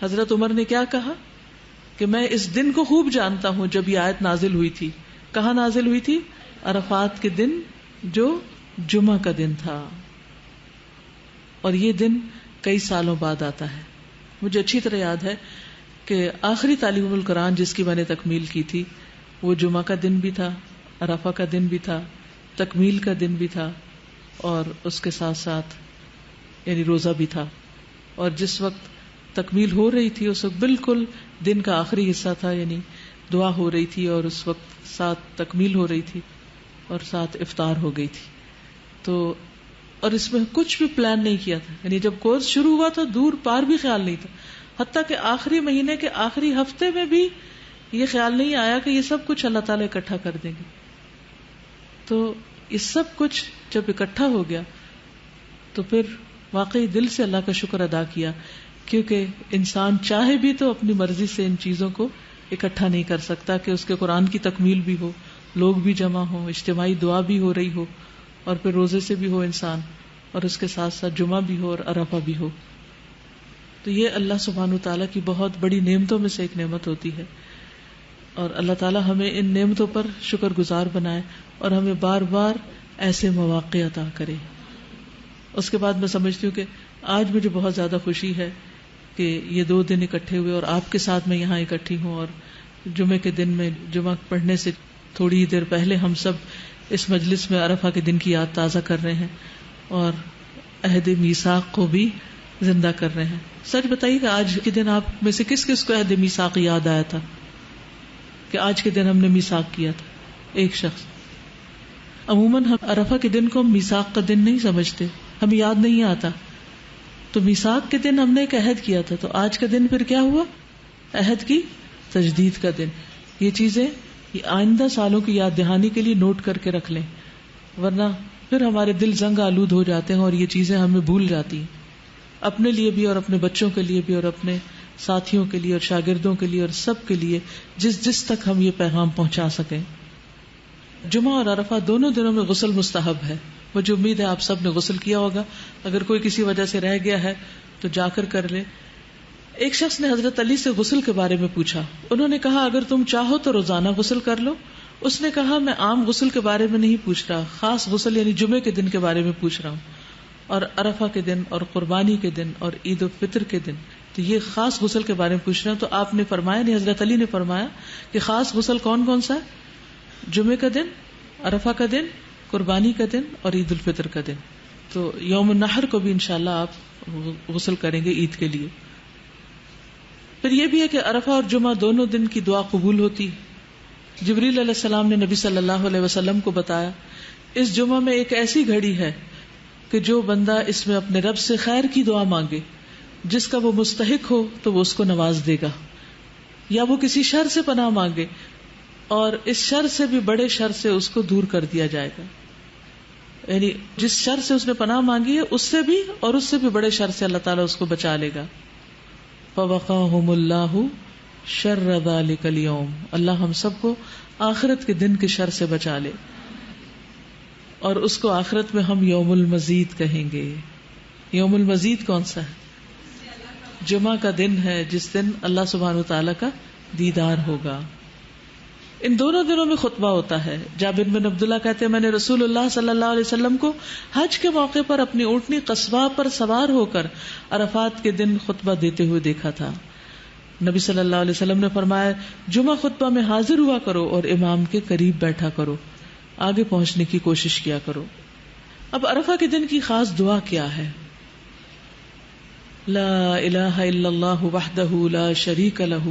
حضرت عمر نے کیا کہا کہ میں اس دن کو خوب جانتا ہوں جب یہ آیت نازل ہوئی تھی. کہاں نازل ہوئی تھی؟ عرفات کے دن جو جمعہ کا دن تھا. اور یہ دن کئی سالوں بعد آتا ہے. مجھے اچھی طرح یاد ہے کہ آخری تعلیم القرآن جس کی میں نے تکمیل کی تھی وہ جمعہ کا دن بھی تھا، عرفہ کا دن بھی تھا، تکمیل کا دن بھی تھا، اور اس کے ساتھ ساتھ یعنی روزہ بھی تھا. اور جس وقت تکمیل ہو رہی تھی اس وقت بالکل دن کا آخری حصہ تھا، یعنی دعا ہو رہی تھی اور اس وقت ساتھ تکمیل ہو رہی تھی اور ساتھ افطار ہو گئی تھی. تو اور اس میں کچھ بھی پلان نہیں کیا تھا، یعنی جب کورس شروع ہوا تھا دور پار بھی خیال نہیں تھا، حتیٰ کہ آخری مہینے کے آخری ہفتے میں بھی یہ خیال نہیں آیا کہ یہ سب کچھ اللہ تعالیٰ اکٹھا کر دیں گے. تو یہ سب کچھ جب اکٹھا ہو گیا تو پھر واقعی دل سے اللہ کا شکر ادا کیا، کیونکہ انسان چاہے بھی تو اپنی مرضی سے ان چیزوں کو اکٹھا نہیں کر سکتا کہ اس کے قرآن کی تکمیل بھی ہو، لوگ بھی جمع ہوں، اجتماعی دعا بھی ہو رہی ہو، اور پھر روزے سے بھی ہو انسان، اور اس کے ساتھ ساتھ جمعہ بھی ہو اور عرفہ بھی ہو. تو یہ اللہ سبحانہ وتعالیٰ کی بہت بڑی نعمتوں میں سے ایک نعمت ہوتی ہے. اور اللہ تعالی ہمیں ان نعمتوں پر شکر گزار بنائے اور ہمیں بار بار ایسے مواقع عطا کرے. اس کے بعد میں سمجھتی ہوں کہ آج مجھے بہت زیادہ خوشی ہے کہ یہ 2 دن اکٹھے ہوئے اور آپ کے ساتھ میں یہاں اکٹھی ہوں، اور جمعے کے دن میں جمعہ پڑھنے سے تھوڑی دیر پہلے ہم سب اس مجلس میں عرفہ کے دن کی یاد تازہ کر رہے ہیں اور عہد میثاق کو بھی زندہ کر رہے ہیں. سچ بتائیے کہ آج کے دن آپ میں سے کس کس کو عہد میثاق یاد آیا تھا کہ آج کے دن ہم نے میثاق کیا تھا؟ ایک شخص. عموماً ہم عرفہ کے دن کو ہم میثاق کا دن نہیں سمجھتے، ہمیں یاد نہیں آتا. تو میثاق کے دن ہم نے ایک عہد کیا تھا، تو آج کا دن پھر کیا ہوا؟ عہد کی تجدید کا دن. یہ چیزیں یہ آئندہ سالوں کی یاد دہانی کے لیے نوٹ کر کے رکھ لیں، ورنہ پھر ہمارے دل زنگ آلود ہو جاتے ہیں اور یہ چیزیں ہمیں بھول جاتی ہیں، اپنے لیے بھی اور اپنے بچوں کے لیے بھی اور اپنے ساتھیوں کے لیے اور شاگردوں کے لیے اور سب کے لیے جس تک ہم یہ پیغام پہنچا سکیں. جمعہ اور عرفہ دونوں دنوں میں غسل مستحب ہے. مجھے امید ہے آپ سب نے غسل کیا ہوگا، اگر کوئی کسی وجہ سے رہ گیا ہے تو جا کر لے. ایک شخص نے حضرت علی سے غسل کے بارے میں پوچھا. انہوں نے کہا اگر تم چاہو تو روزانہ غسل کر لو. اس نے کہا میں عام غسل کے بارے میں نہیں پوچھ رہا، خاص غسل یعنی جمعے کے دن کے بارے میں پوچھ رہا ہوں، اور عرفہ کے دن اور قربانی کے دن اور عید الفطر کے دن، تو یہ خاص غسل کے بارے میں پوچھ رہا ہوں. تو آپ نے فرمایا نہیں، حضرت علی نے فرمایا کہ خاص غسل کون کون سا ہے؟ جمعے کا دن، عرفہ کا دن، قربانی کا دن اور عید الفطر کا دن. تو یوم النحر کو بھی انشاءاللہ آپ غسل کریں گے عید کے لیے. پھر یہ بھی ہے کہ عرفہ اور جمعہ دونوں دن کی دعا قبول ہوتی. جبریل علیہ السلام نے نبی صلی اللہ علیہ وسلم کو بتایا اس جمعہ میں ایک ایسی گھڑی ہے کہ جو بندہ اس میں اپنے رب سے خیر کی دعا مانگے، جس کا وہ مستحق ہو تو وہ اس کو نواز دے گا، یا وہ کسی شر سے پناہ مانگے اور اس شر سے بھی بڑے شر سے اس کو دور کر دیا جائے گا. یعنی جس شر سے اس نے پناہ مانگی ہے اس سے بھی اور اس سے بھی بڑے شر سے اللہ تعالیٰ اس کو بچا لے گا. فَوَقَاهُمُ اللَّهُ شَرَّ ذَلِكَ الْيَوْمِ. اللہ ہم سب کو آخرت کے دن کے شر سے بچا لے، اور اس کو آخرت میں ہم یوم المزید کہیں گے. یوم المزید کون سا ہے؟ جمعہ کا دن ہے جس دن اللہ سبحانہ وتعالیٰ کا دیدار ہوگا. ان دونوں دنوں میں خطبہ ہوتا ہے. جابر بن عبداللہ کہتے ہیں میں نے رسول اللہ صلی اللہ علیہ وسلم کو حج کے موقع پر اپنی اونٹنی قصبہ پر سوار ہو کر عرفات کے دن خطبہ دیتے ہوئے دیکھا تھا. نبی صلی اللہ علیہ وسلم نے فرمایا جمعہ خطبہ میں حاضر ہوا کرو اور امام کے قریب بیٹھا کرو، آگے پہنچنے کی کوشش کیا کرو. اب عرفہ کے دن کی خاص دعا کیا ہے؟ لا الہ الا اللہ وحدہ لا شریک لہ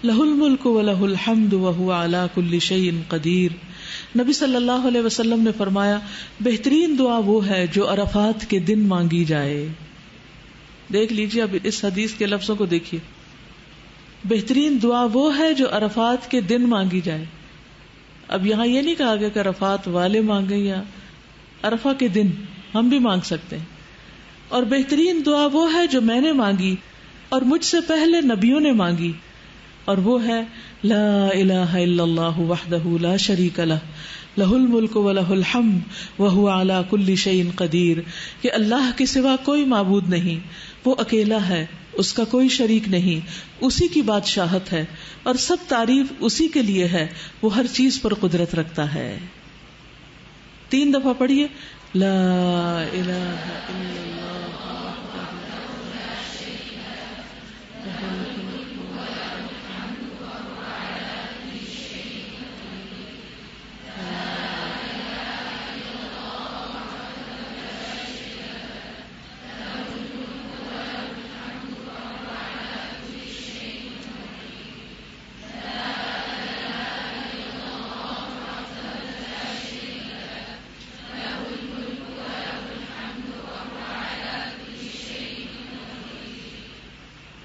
لہ الملک ولہ الحمد وہو علی کل شیء قدیر. نبی صلی اللہ علیہ وسلم نے فرمایا بہترین دعا وہ ہے جو عرفات کے دن مانگی جائے. دیکھ لیجیے اب اس حدیث کے لفظوں کو دیکھیے. بہترین دعا وہ ہے جو عرفات کے دن مانگی جائے. اب یہاں یہ نہیں کہا گیا کہ عرفات والے مانگے، یا عرفہ کے دن ہم بھی مانگ سکتے ہیں. اور بہترین دعا وہ ہے جو میں نے مانگی اور مجھ سے پہلے نبیوں نے مانگی، اور وہ ہے لا الہ الا اللہ وحدہ لا شریک لہ لہ الملک ولہ الحمد وہو علی کل شیء قدیر. کہ اللہ کے سوا کوئی معبود نہیں، وہ اکیلا ہے، اس کا کوئی شریک نہیں، اسی کی بادشاہت ہے اور سب تعریف اسی کے لیے ہے، وہ ہر چیز پر قدرت رکھتا ہے. 3 دفعہ پڑھیے لا الہ الا اللہ.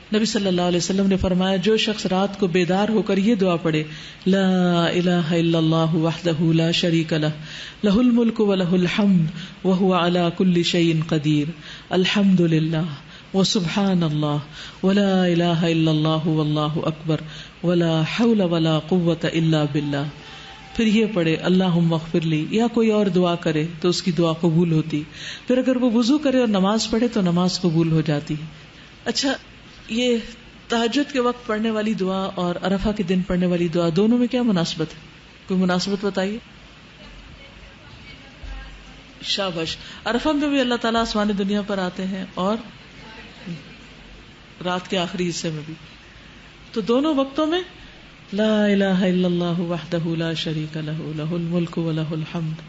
نبی صلی اللہ علیہ وسلم نے فرمایا جو شخص رات کو بیدار ہو کر یہ دعا پڑھے لا الہ الا اللہ وحدہ لا شریک لہ لہ الملک ولہ الحمد وہو علی کل شیء قدیر الحمد للہ وسبحان اللہ ولا الہ الا اللہ واللہ اکبر ولا حول ولا قوۃ الا باللہ. پھر یہ پڑھے اللہم اغفر لی، یا کوئی اور دعا کرے تو اس کی دعا قبول ہوتی. پھر اگر وہ وضو کرے اور نماز پڑھے تو نماز قبول ہو جاتی. اچھا، یہ تہجد کے وقت پڑھنے والی دعا اور عرفہ کے دن پڑھنے والی دعا دونوں میں کیا مناسبت ہے؟ کوئی مناسبت بتائیے. شاباش. عرفہ میں بھی اللہ تعالیٰ آسمان دنیا پر آتے ہیں اور رات کے آخری حصے میں بھی. تو دونوں وقتوں میں لا الہ الا اللہ وحدہ لا شریک لہ لہ الملک ولہ الحمد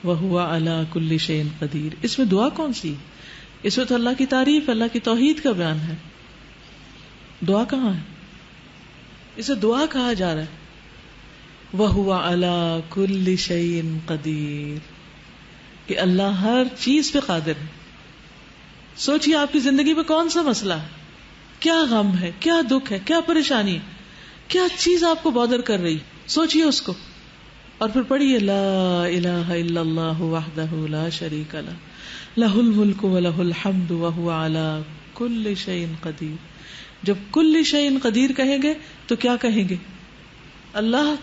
وہو علی کل شیء قدیر. اس میں دعا کون سی؟ اس میں تو اللہ کی تعریف، اللہ کی توحید کا بیان ہے. دعا کہاں ہے؟ اسے دعا کہا جا رہا ہے. وہو علی کل شیء قدیر، کہ اللہ ہر چیز پہ قادر ہے. سوچئے آپ کی زندگی میں کون سا مسئلہ ہے، کیا غم ہے، کیا دکھ ہے، کیا پریشانی، کیا چیز آپ کو بادر کر رہی، سوچئے اس کو اور پھر پڑھیے لا الہ الا اللہ وحدہ لا شریک لہ لہ الملک ولہ الحمد وہو علی کل شیء قدیر. جب کل شیء قدیر کہیں گے تو کیا کہیں گے؟ اللہ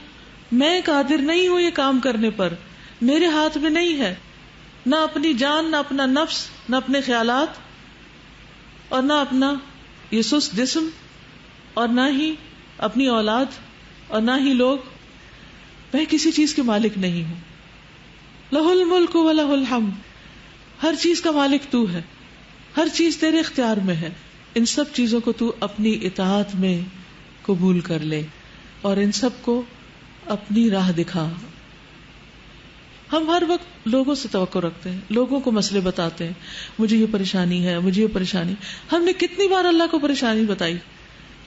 میں قادر نہیں ہوں یہ کام کرنے پر، میرے ہاتھ میں نہیں ہے، نہ اپنی جان، نہ اپنا نفس، نہ اپنے خیالات، اور نہ اپنا یہ سست جسم، اور نہ ہی اپنی اولاد، اور نہ ہی لوگ. میں کسی چیز کے مالک نہیں ہوں. لہ الملک ولہ الحمد، ہر چیز کا مالک تو ہے، ہر چیز تیرے اختیار میں ہے. ان سب چیزوں کو تو اپنی اطاعت میں قبول کر لے اور ان سب کو اپنی راہ دکھا. ہم ہر وقت لوگوں سے توقع رکھتے ہیں، لوگوں کو مسئلے بتاتے ہیں، مجھے یہ پریشانی ہے، مجھے یہ پریشانی. ہم نے کتنی بار اللہ کو پریشانی بتائی؟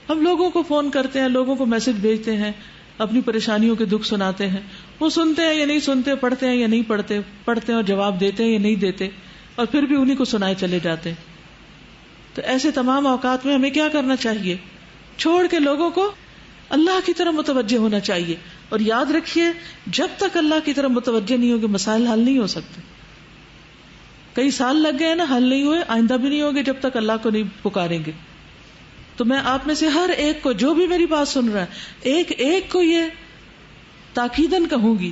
ہم لوگوں کو فون کرتے ہیں، لوگوں کو میسج بھیجتے ہیں، اپنی پریشانیوں کے دکھ سناتے ہیں. وہ سنتے ہیں یا نہیں سنتے، پڑھتے ہیں یا نہیں پڑھتے، پڑھتے ہیں اور جواب دیتے ہیں یا نہیں دیتے، اور پھر بھی انہیں کو سنائے چلے جاتے ہیں. تو ایسے تمام اوقات میں ہمیں کیا کرنا چاہیے؟ چھوڑ کے لوگوں کو اللہ کی طرف متوجہ ہونا چاہیے. اور یاد رکھیے، جب تک اللہ کی طرف متوجہ نہیں ہوگے مسائل حل نہیں ہو سکتے. کئی سال لگ گئے نا، حل نہیں ہوئے، آئندہ بھی نہیں ہوگے جب تک اللہ کو نہیں پکاریں گے. تو میں آپ میں سے ہر ایک کو، جو بھی میری بات سن رہا ہے، ایک ایک کو یہ تاکیداً کہوں گی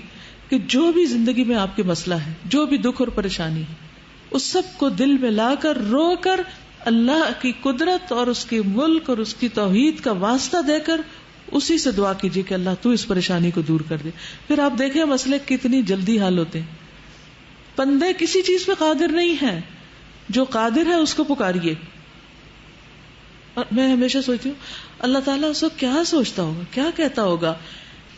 کہ جو بھی زندگی میں آپ کے مسئلہ ہے، جو بھی دکھ اور پریشانی ہے، اس سب کو دل میں لا کر، رو کر، اللہ کی قدرت اور اس کے ملک اور اس کی توحید کا واسطہ دے کر اسی سے دعا کیجیے کہ اللہ تو اس پریشانی کو دور کر دے. پھر آپ دیکھیں مسئلے کتنی جلدی حل ہوتے ہیں. بندے کسی چیز پہ قادر نہیں ہے، جو قادر ہے اس کو پکاریے. اور میں ہمیشہ سوچتی ہوں اللہ تعالیٰ اس کو کیا سوچتا ہوگا، کیا کہتا ہوگا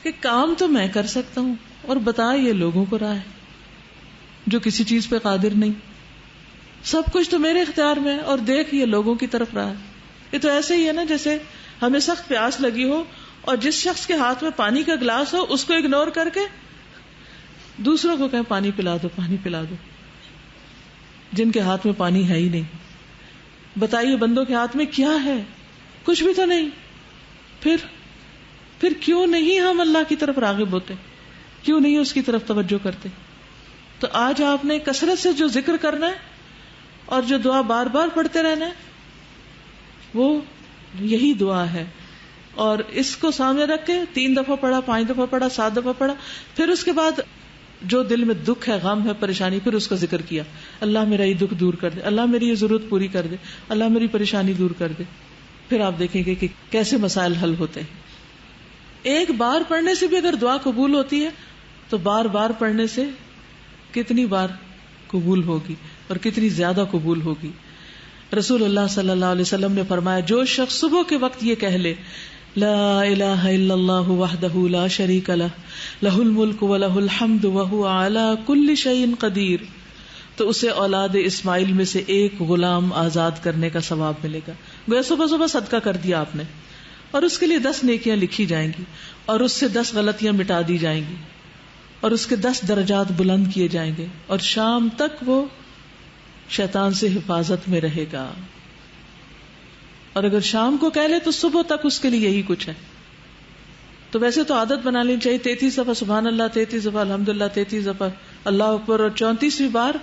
کہ کام تو میں کر سکتا ہوں اور بتا یہ لوگوں کو راہ ہے جو کسی چیز پہ قادر نہیں. سب کچھ تو میرے اختیار میں ہے اور دیکھ یہ لوگوں کی طرف راہ ہے. یہ تو ایسے ہی ہے نا جیسے ہمیں سخت پیاس لگی ہو اور جس شخص کے ہاتھ میں پانی کا گلاس ہو اس کو اگنور کر کے دوسروں کو کہیں پانی پلا دو، پانی پلا دو، جن کے ہاتھ میں پانی ہے ہی نہیں. بتائیے بندوں کے ہاتھ میں کیا ہے؟ کچھ بھی تو نہیں. پھر کیوں نہیں ہم اللہ کی طرف راغب ہوتے؟ کیوں نہیں اس کی طرف توجہ کرتے؟ تو آج آپ نے کثرت سے جو ذکر کرنا ہے اور جو دعا بار بار پڑھتے رہنا ہے وہ یہی دعا ہے. اور اس کو سامنے رکھ کے 3 دفعہ پڑھا، 5 دفعہ پڑھا، 7 دفعہ پڑھا، پھر اس کے بعد جو دل میں دکھ ہے، غم ہے، پریشانی، پھر اس کا ذکر کیا. اللہ میرا یہ دکھ دور کر دے، اللہ میری یہ ضرورت پوری کر دے، اللہ میری پریشانی دور کر دے. پھر آپ دیکھیں گے کہ کیسے مسائل حل ہوتے ہیں. ایک بار پڑھنے سے بھی اگر دعا قبول ہوتی ہے تو بار بار پڑھنے سے کتنی بار قبول ہوگی اور کتنی زیادہ قبول ہوگی. رسول اللہ صلی اللہ علیہ وسلم نے فرمایا جو شخص صبح کے وقت یہ کہہ لے لا الہ الا اللہ وحدہ لا شریک لہ لہ الملک ولہ الحمد وہو علی کل شیء قدیر، تو اسے اولاد اسماعیل میں سے ایک غلام آزاد کرنے کا ثواب ملے گا. گویا صبح صبح صدقہ کر دیا آپ نے اور اس کے لیے 10 نیکیاں لکھی جائیں گی اور اس سے 10 غلطیاں مٹا دی جائیں گی اور اس کے 10 درجات بلند کیے جائیں گے اور شام تک وہ شیطان سے حفاظت میں رہے گا. اور اگر شام کو کہہ لے تو صبح تک اس کے لیے یہی کچھ ہے. تو ویسے تو عادت بنا لینی چاہیے 33 دفعہ سبحان اللہ، 33 دفعہ الحمدللہ، 33 دفعہ اللہ اکبر اور 34ویں بار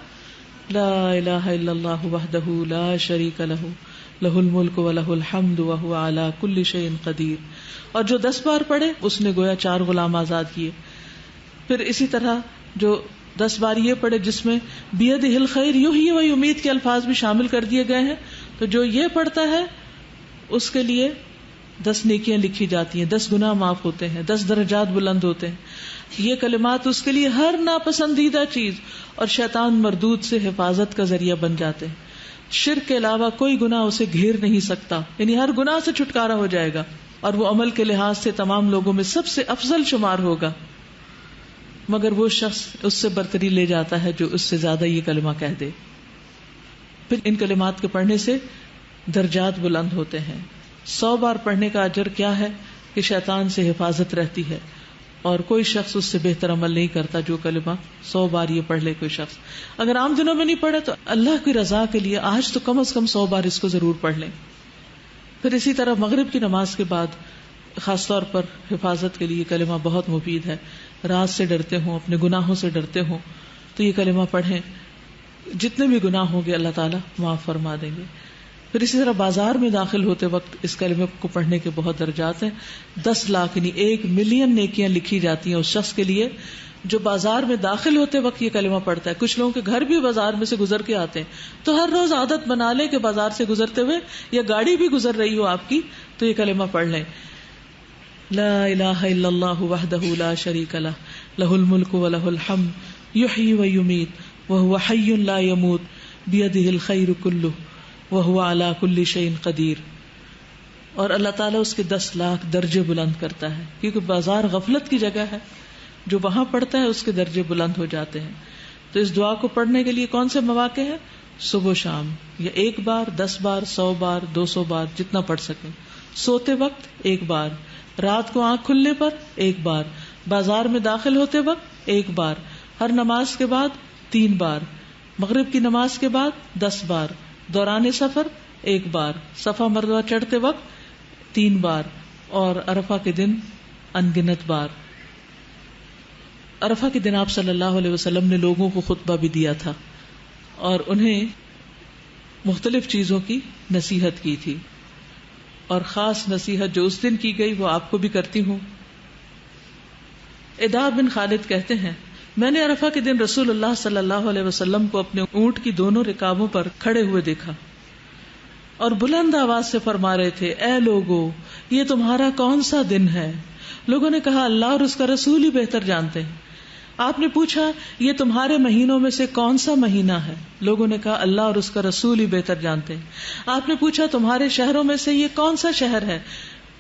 لا الہ الا اللہ وحدہ لا شریک لہ لہ الملک ولہ الحمد وہو علی کل شیء قدیر. اور جو 10 بار پڑھے اس نے گویا 4 غلام آزاد کیے. پھر اسی طرح جو 10 بار یہ پڑھے جس میں بیدہ الخیر یحیی ویمیت کے الفاظ بھی شامل کر دیے گئے ہیں، تو جو یہ پڑھتا ہے اس کے لیے 10 نیکیاں لکھی جاتی ہیں، 10 گناہ معاف ہوتے ہیں، 10 درجات بلند ہوتے ہیں۔ یہ کلمات اس کے لیے ہر ناپسندیدہ چیز اور شیطان مردود سے حفاظت کا ذریعہ بن جاتے ہیں۔ شرک کے علاوہ کوئی گناہ اسے گھیر نہیں سکتا، یعنی ہر گناہ سے چھٹکارا ہو جائے گا، اور وہ عمل کے لحاظ سے تمام لوگوں میں سب سے افضل شمار ہوگا، مگر وہ شخص اس سے برتری لے جاتا ہے جو اس سے زیادہ یہ کلمہ کہہ دے۔ پھر ان کلمات کے پڑھنے سے درجات بلند ہوتے ہیں۔ 100 بار پڑھنے کا اجر کیا ہے کہ شیطان سے حفاظت رہتی ہے، اور کوئی شخص اس سے بہتر عمل نہیں کرتا جو کلمہ 100 بار یہ پڑھ لے کوئی شخص۔ اگر عام دنوں میں نہیں پڑھے تو اللہ کی رضا کے لیے آج تو کم از کم 100 بار اس کو ضرور پڑھ لیں۔ پھر اسی طرح مغرب کی نماز کے بعد خاص طور پر حفاظت کے لیے کلمہ بہت مفید ہے۔ رات سے ڈرتے ہوں، اپنے گناہوں سے ڈرتے ہوں تو یہ کلمہ پڑھیں، جتنے بھی گناہ ہوں گے اللہ تعالیٰ معاف فرما دیں گے۔ پھر اسی طرح بازار میں داخل ہوتے وقت اس کلمے کو پڑھنے کے بہت درجات ہیں۔ 10 لاکھ یعنی 1 ملین نیکیاں لکھی جاتی ہیں اس شخص کے لیے جو بازار میں داخل ہوتے وقت یہ کلمہ پڑھتا ہے۔ کچھ لوگوں کے گھر بھی بازار میں سے گزر کے آتے ہیں، تو ہر روز عادت بنا لیں کہ بازار سے گزرتے ہوئے یا گاڑی بھی گزر رہی ہو آپ کی تو یہ کلمہ پڑھ لیں۔ لا الہ الا اللہ وحدہ لا شریک لہ لہ الملک ولہ الحمد یحیی ویمیت وہو حی لا یموت بیدہ الخیر کلہ وہو علی کل شیء قدیر۔ اور اللہ تعالیٰ اس کے 10 لاکھ درجے بلند کرتا ہے، کیونکہ بازار غفلت کی جگہ ہے، جو وہاں پڑھتا ہے اس کے درجے بلند ہو جاتے ہیں۔ تو اس دعا کو پڑھنے کے لیے کون سے مواقع ہیں؟ صبح و شام، یا 1 بار، 10 بار، 100 بار، 200 بار، جتنا پڑھ سکیں۔ سوتے وقت 1 بار، رات کو آنکھ کھلنے پر 1 بار، بازار میں داخل ہوتے وقت 1 بار، ہر نماز کے بعد 3 بار، مغرب کی نماز کے بعد 10 بار، دوران سفر 1 بار، صفا مروہ چڑھتے وقت 3 بار، اور عرفہ کے دن انگنت بار۔ عرفہ کے دن آپ صلی اللہ علیہ وسلم نے لوگوں کو خطبہ بھی دیا تھا اور انہیں مختلف چیزوں کی نصیحت کی تھی، اور خاص نصیحت جو اس دن کی گئی وہ آپ کو بھی کرتی ہوں۔ ادا بن خالد کہتے ہیں، میں نے عرفہ کے دن رسول اللہ صلی اللہ علیہ وسلم کو اپنے اونٹ کی دونوں رکابوں پر کھڑے ہوئے دیکھا اور بلند آواز سے فرما رہے تھے، اے لوگو، یہ تمہارا کون سا دن ہے؟ لوگوں نے کہا، اللہ اور اس کا رسول ہی بہتر جانتے ہیں۔ آپ نے پوچھا، یہ تمہارے مہینوں میں سے کون سا مہینہ ہے؟ لوگوں نے کہا، اللہ اور اس کا رسول ہی بہتر جانتے ہیں۔ آپ نے پوچھا، تمہارے شہروں میں سے یہ کون سا شہر ہے؟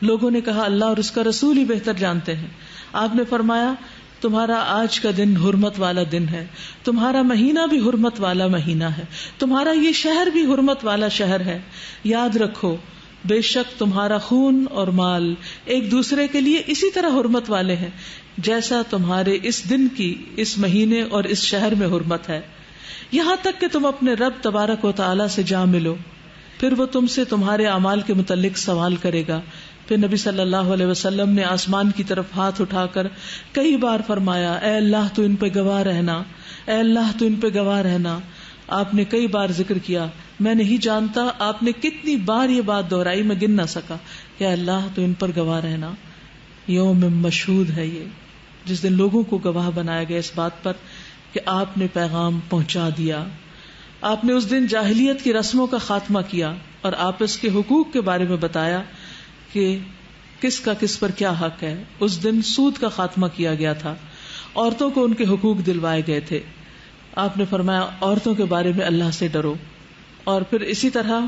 لوگوں نے کہا، اللہ اور اس کا رسول ہی بہتر جانتے ہیں۔ آپ نے فرمایا، تمہارا آج کا دن حرمت والا دن ہے، تمہارا مہینہ بھی حرمت والا مہینہ ہے، تمہارا یہ شہر بھی حرمت والا شہر ہے۔ یاد رکھو، بے شک تمہارا خون اور مال ایک دوسرے کے لیے اسی طرح حرمت والے ہیں جیسا تمہارے اس دن کی، اس مہینے اور اس شہر میں حرمت ہے، یہاں تک کہ تم اپنے رب تبارک و تعالی سے جا ملو، پھر وہ تم سے تمہارے اعمال کے متعلق سوال کرے گا۔ پھر نبی صلی اللہ علیہ وسلم نے آسمان کی طرف ہاتھ اٹھا کر کئی بار فرمایا، اے اللہ تو ان پہ گواہ رہنا، اے اللہ تو ان پہ گواہ رہنا۔ آپ نے کئی بار ذکر کیا، میں نہیں جانتا آپ نے کتنی بار یہ بات دہرائی، میں گن نہ سکا کہ اللہ تو ان پر گواہ رہنا۔ یوم مشہود ہے یہ، جس دن لوگوں کو گواہ بنایا گیا اس بات پر کہ آپ نے پیغام پہنچا دیا۔ آپ نے اس دن جاہلیت کی رسموں کا خاتمہ کیا اور آپس کے حقوق کے بارے میں بتایا کہ کس کا کس پر کیا حق ہے۔ اس دن سود کا خاتمہ کیا گیا تھا، عورتوں کو ان کے حقوق دلوائے گئے تھے۔ آپ نے فرمایا، عورتوں کے بارے میں اللہ سے ڈرو، اور پھر اسی طرح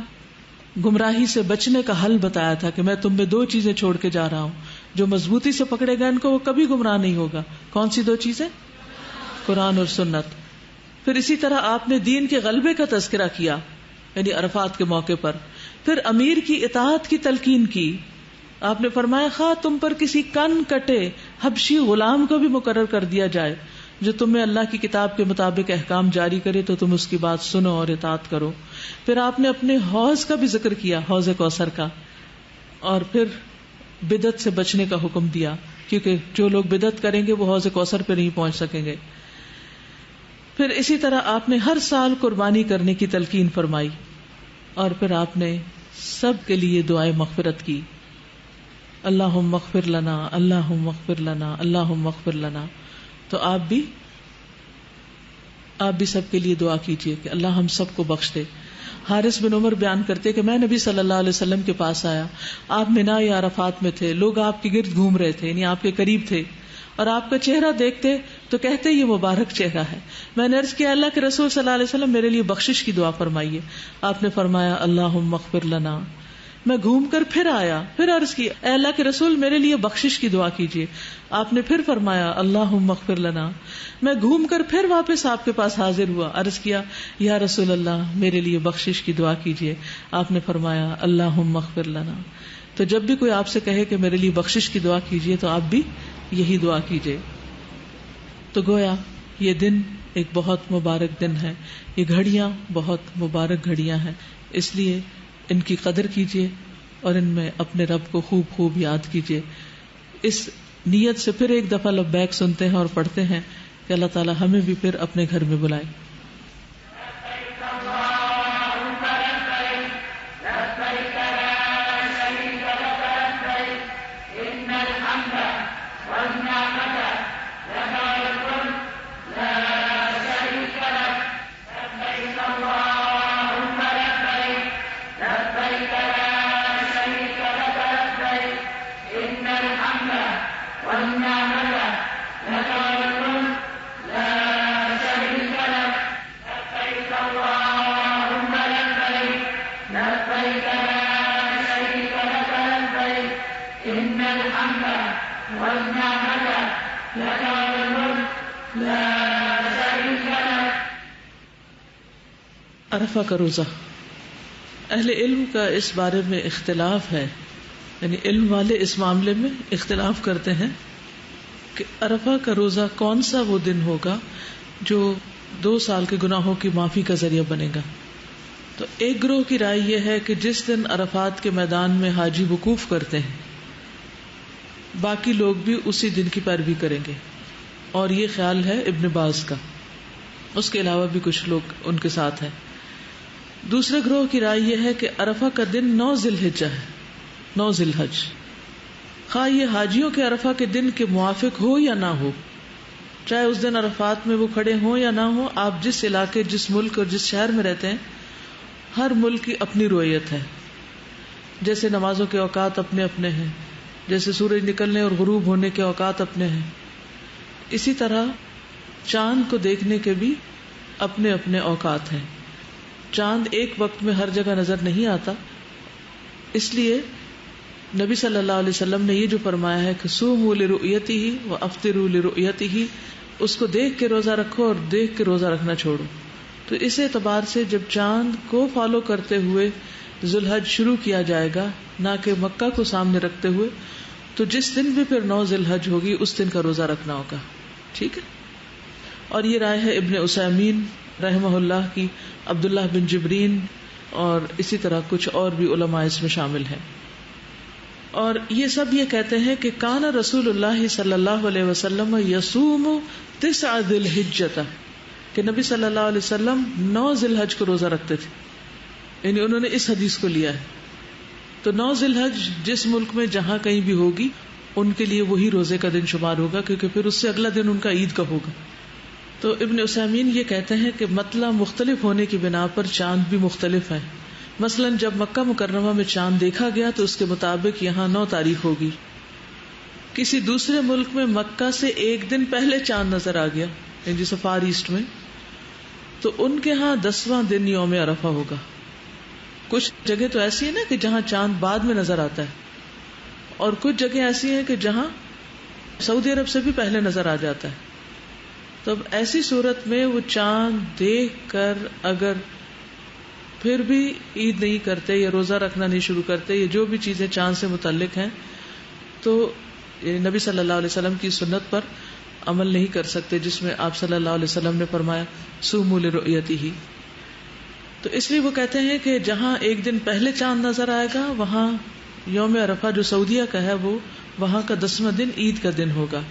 گمراہی سے بچنے کا حل بتایا تھا کہ میں تم میں 2 چیزیں چھوڑ کے جا رہا ہوں، جو مضبوطی سے پکڑے گا ان کو وہ کبھی گمراہ نہیں ہوگا۔ کون سی 2 چیزیں؟ قرآن اور سنت۔ پھر اسی طرح آپ نے دین کے غلبے کا تذکرہ کیا، یعنی عرفات کے موقع پر۔ پھر امیر کی اطاعت کی تلقین کی۔ آپ نے فرمایا، خواہ تم پر کسی کن کٹے حبشی غلام کو بھی مقرر کر دیا جائے جو تمہیں اللہ کی کتاب کے مطابق احکام جاری کرے تو تم اس کی بات سنو اور اطاعت کرو۔ پھر آپ نے اپنے حوض کا بھی ذکر کیا، حوض کوثر کا، اور پھر بدعت سے بچنے کا حکم دیا، کیونکہ جو لوگ بدعت کریں گے وہ حوض کوثر پہ نہیں پہنچ سکیں گے۔ پھر اسی طرح آپ نے ہر سال قربانی کرنے کی تلقین فرمائی، اور پھر آپ نے سب کے لیے دعائیں مغفرت کی، اللہم اغفر لنا، اللہم اغفر لنا، اللہم اغفر لنا۔ تو آپ بھی سب کے لیے دعا کیجئے کہ اللہ ہم سب کو بخش دے۔ حارث بن عمر بیان کرتے کہ میں نبی صلی اللہ علیہ وسلم کے پاس آیا، آپ مینا یا عرفات میں تھے، لوگ آپ کے گرد گھوم رہے تھے، یعنی آپ کے قریب تھے، اور آپ کا چہرہ دیکھتے تو کہتے یہ مبارک چہرہ ہے۔ میں نے عرض کیا اللہ کے رسول صلی اللہ علیہ وسلم میرے لیے بخشش کی دعا فرمائیے۔ آپ نے فرمایا اللہم اغفر لنا۔ میں گھوم کر پھر آیا، پھر عرض کی اے اللہ کے رسول میرے لیے بخشش کی دعا کیجیے۔ آپ نے پھر فرمایا اللہم اغفر لنا۔ میں گھوم کر پھر واپس آپ کے پاس حاضر ہوا، عرض کیا یا رسول اللہ میرے لیے بخشش کی دعا کیجیے۔ آپ نے فرمایا اللہم اغفر لنا۔ تو جب بھی کوئی آپ سے کہے کہ میرے لیے بخشش کی دعا کیجیے تو آپ بھی یہی دعا کیجیے۔ تو گویا یہ دن ایک بہت مبارک دن ہے، یہ گھڑیاں بہت مبارک گھڑیاں ہیں، اس لیے ان کی قدر کیجیے اور ان میں اپنے رب کو خوب خوب یاد کیجیے۔ اس نیت سے پھر ایک دفعہ لبیک سنتے ہیں اور پڑھتے ہیں کہ اللہ تعالی ہمیں بھی پھر اپنے گھر میں بلائے۔ عرفہ کا روزہ، اہل علم کا اس بارے میں اختلاف ہے، یعنی علم والے اس معاملے میں اختلاف کرتے ہیں کہ عرفہ کا روزہ کون سا وہ دن ہوگا جو 2 سال کے گناہوں کی معافی کا ذریعہ بنے گا۔ تو ایک گروہ کی رائے یہ ہے کہ جس دن عرفات کے میدان میں حاجی وقوف کرتے ہیں باقی لوگ بھی اسی دن کی پیروی کریں گے، اور یہ خیال ہے ابن باز کا، اس کے علاوہ بھی کچھ لوگ ان کے ساتھ ہیں۔ دوسرے گروہ کی رائے یہ ہے کہ عرفہ کا دن 9 ذی الحجہ ہے، 9 ذی الحج، خواہ یہ حاجیوں کے عرفہ کے دن کے موافق ہو یا نہ ہو، چاہے اس دن عرفات میں وہ کھڑے ہوں یا نہ ہوں، آپ جس علاقے، جس ملک اور جس شہر میں رہتے ہیں ہر ملک کی اپنی رویت ہے۔ جیسے نمازوں کے اوقات اپنے اپنے ہیں، جیسے سورج نکلنے اور غروب ہونے کے اوقات اپنے ہیں، اسی طرح چاند کو دیکھنے کے بھی اپنے اپنے اوقات ہیں۔ چاند ایک وقت میں ہر جگہ نظر نہیں آتا، اس لیے نبی صلی اللہ علیہ وسلم نے یہ جو فرمایا ہے کہ صوموا لرؤیتہ وافطروا لرؤیتہ، اس کو دیکھ کے روزہ رکھو اور دیکھ کے روزہ رکھنا چھوڑو۔ تو اس اعتبار سے جب چاند کو فالو کرتے ہوئے ذو الحج شروع کیا جائے گا، نہ کہ مکہ کو سامنے رکھتے ہوئے، تو جس دن بھی پھر 9 ذی الحج ہوگی اس دن کا روزہ رکھنا ہوگا، ٹھیک ہے۔ اور یہ رائے ہے ابن عثیمین رحمہ اللہ کی، عبداللہ بن جبرین، اور اسی طرح کچھ اور بھی علماء اس میں شامل ہیں۔ اور یہ سب یہ کہتے ہیں کہ کان رسول اللہ صلی اللہ علیہ وسلم یصوم 9 ذی الحجہ، کہ نبی صلی اللہ علیہ وسلم 9 ذی الحج کو روزہ رکھتے تھے، یعنی انہوں نے اس حدیث کو لیا ہے۔ تو 9 ذی الحج جس ملک میں جہاں کہیں بھی ہوگی ان کے لیے وہی روزے کا دن شمار ہوگا، کیونکہ پھر اس سے اگلا دن ان کا عید کا ہوگا۔ تو ابن عثیمین یہ کہتے ہیں کہ مطلع مختلف ہونے کی بنا پر چاند بھی مختلف ہے۔ مثلا جب مکہ مکرمہ میں چاند دیکھا گیا تو اس کے مطابق یہاں 9 تاریخ ہوگی۔ کسی دوسرے ملک میں مکہ سے ایک دن پہلے چاند نظر آ گیا، یعنی جیسے فار ایسٹ میں، تو ان کے ہاں 10واں دن یوم عرفہ ہوگا۔ کچھ جگہ تو ایسی ہے نا کہ جہاں چاند بعد میں نظر آتا ہے، اور کچھ جگہ ایسی ہیں کہ جہاں سعودی عرب سے بھی پہلے نظر آ جاتا ہے۔ تو اب ایسی صورت میں وہ چاند دیکھ کر اگر پھر بھی عید نہیں کرتے یا روزہ رکھنا نہیں شروع کرتے یا جو بھی چیزیں چاند سے متعلق ہیں، تو نبی صلی اللہ علیہ وسلم کی سنت پر عمل نہیں کر سکتے، جس میں آپ صلی اللہ علیہ وسلم نے فرمایا صوموا لرؤیتہ۔ تو اس لیے وہ کہتے ہیں کہ جہاں ایک دن پہلے چاند نظر آئے گا وہاں یوم عرفہ جو سعودیہ کا ہے وہ وہاں کا 10واں دن عید کا دن ہوگا،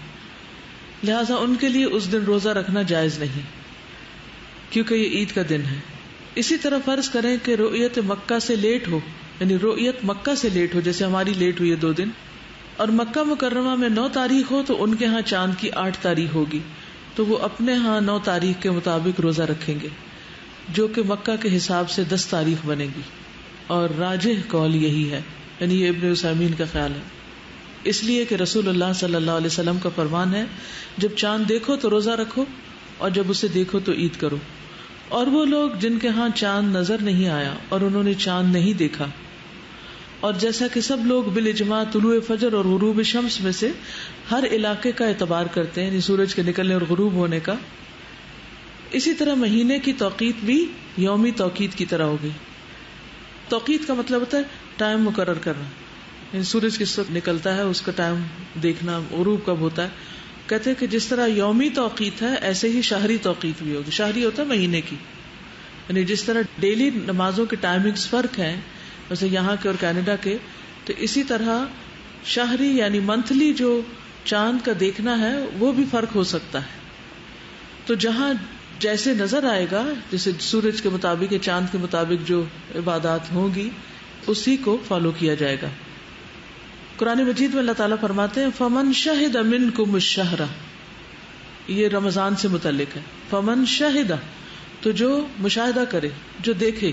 لہٰذا ان کے لیے اس دن روزہ رکھنا جائز نہیں، کیونکہ یہ عید کا دن ہے۔ اسی طرح فرض کریں کہ رؤیت مکہ سے لیٹ ہو، یعنی رؤیت مکہ سے لیٹ ہو، جیسے ہماری لیٹ ہوئی ہے 2 دن، اور مکہ مکرمہ میں 9 تاریخ ہو تو ان کے ہاں چاند کی 8 تاریخ ہوگی، تو وہ اپنے ہاں 9 تاریخ کے مطابق روزہ رکھیں گے۔ جو کہ مکہ کے حساب سے 10 تاریخ بنے گی، اور راجح قول یہی ہے، یعنی یہ ابن عثیمین کا خیال ہے، اس لیے کہ رسول اللہ صلی اللہ علیہ وسلم کا فرمان ہے جب چاند دیکھو تو روزہ رکھو اور جب اسے دیکھو تو عید کرو. اور وہ لوگ جن کے ہاں چاند نظر نہیں آیا اور انہوں نے چاند نہیں دیکھا، اور جیسا کہ سب لوگ بالاجماع طلوع فجر اور غروب شمس میں سے ہر علاقے کا اعتبار کرتے ہیں، یعنی سورج کے نکلنے اور غروب ہونے کا، اسی طرح مہینے کی توقیت بھی یومی توقیت کی طرح ہوگی. توقیت کا مطلب ہوتا ہے ٹائم مقرر کرنا، یعنی سورج کس وقت نکلتا ہے اس کا ٹائم دیکھنا، غروب کب ہوتا ہے. کہتے ہیں کہ جس طرح یومی توقیت ہے ایسے ہی شہری توقیت بھی ہوگی. شہری ہوتا ہے مہینے کی، یعنی جس طرح ڈیلی نمازوں کے ٹائمنگز فرق ہیں ویسے یہاں کے اور کینیڈا کے، تو اسی طرح شہری یعنی منتھلی جو چاند کا دیکھنا ہے وہ بھی فرق ہو سکتا ہے. تو جہاں جیسے نظر آئے گا، جیسے سورج کے مطابق یا چاند کے مطابق جو عبادات ہوں گی اسی کو فالو کیا جائے گا. قرآن مجید میں اللہ تعالیٰ فرماتے ہیں فمن شہد منکم الشہر، یہ رمضان سے متعلق ہے. فمن شہد، تو جو مشاہدہ کرے، جو دیکھے،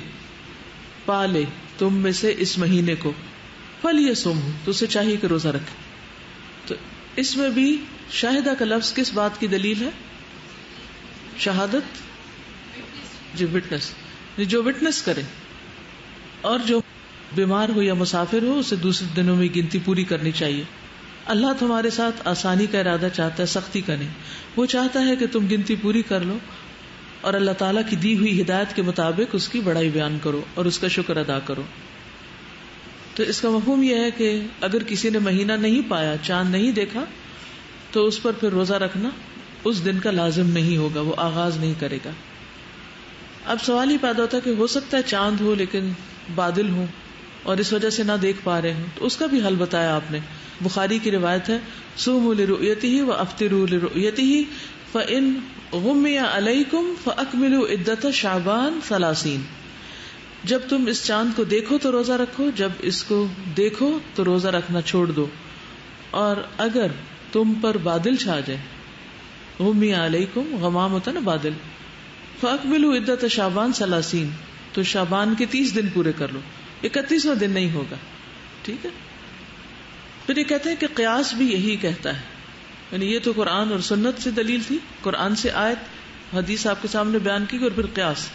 پالے تم میں سے اس مہینے کو، فلیصمہ، تو اسے چاہیے کہ روزہ رکھے. تو اس میں بھی شاہدہ کا لفظ کس بات کی دلیل ہے؟ شہادت، جو وٹنس، جو وٹنس کرے، اور جو بیمار ہو یا مسافر ہو اسے دوسرے دنوں میں گنتی پوری کرنی چاہیے. اللہ تمہارے ساتھ آسانی کا ارادہ چاہتا ہے، سختی کا نہیں. وہ چاہتا ہے کہ تم گنتی پوری کر لو اور اللہ تعالیٰ کی دی ہوئی ہدایت کے مطابق اس کی بڑائی بیان کرو اور اس کا شکر ادا کرو. تو اس کا مفہوم یہ ہے کہ اگر کسی نے مہینہ نہیں پایا، چاند نہیں دیکھا، تو اس پر پھر روزہ رکھنا اس دن کا لازم نہیں ہوگا، وہ آغاز نہیں کرے گا. اب سوال ہی پیدا ہوتا ہے کہ ہو سکتا ہے چاند ہو لیکن بادل ہوں اور اس وجہ سے نہ دیکھ پا رہے ہوں، تو اس کا بھی حل بتایا آپ نے. بخاری کی روایت ہے صوموا لرؤیتہ وافطروا لرؤیتہ فإن غمی علیکم فأکملوا عدۃ شعبان 30. جب تم اس چاند کو دیکھو تو روزہ رکھو، جب اس کو دیکھو تو روزہ رکھنا چھوڑ دو، اور اگر تم پر بادل چھا جائے، غمی علیکم، غمام ہوتا نا بادل، فأکملوا عدۃ شعبان 30، تو شعبان کے 30 دن پورے کر لو، 31واں دن نہیں ہوگا. ٹھیک ہے. پھر یہ کہتے ہیں کہ قیاس بھی یہی کہتا ہے، یعنی یہ تو قرآن اور سنت سے دلیل تھی، قرآن سے آیت، حدیث آپ کے سامنے بیان کی، اور پھر قیاس.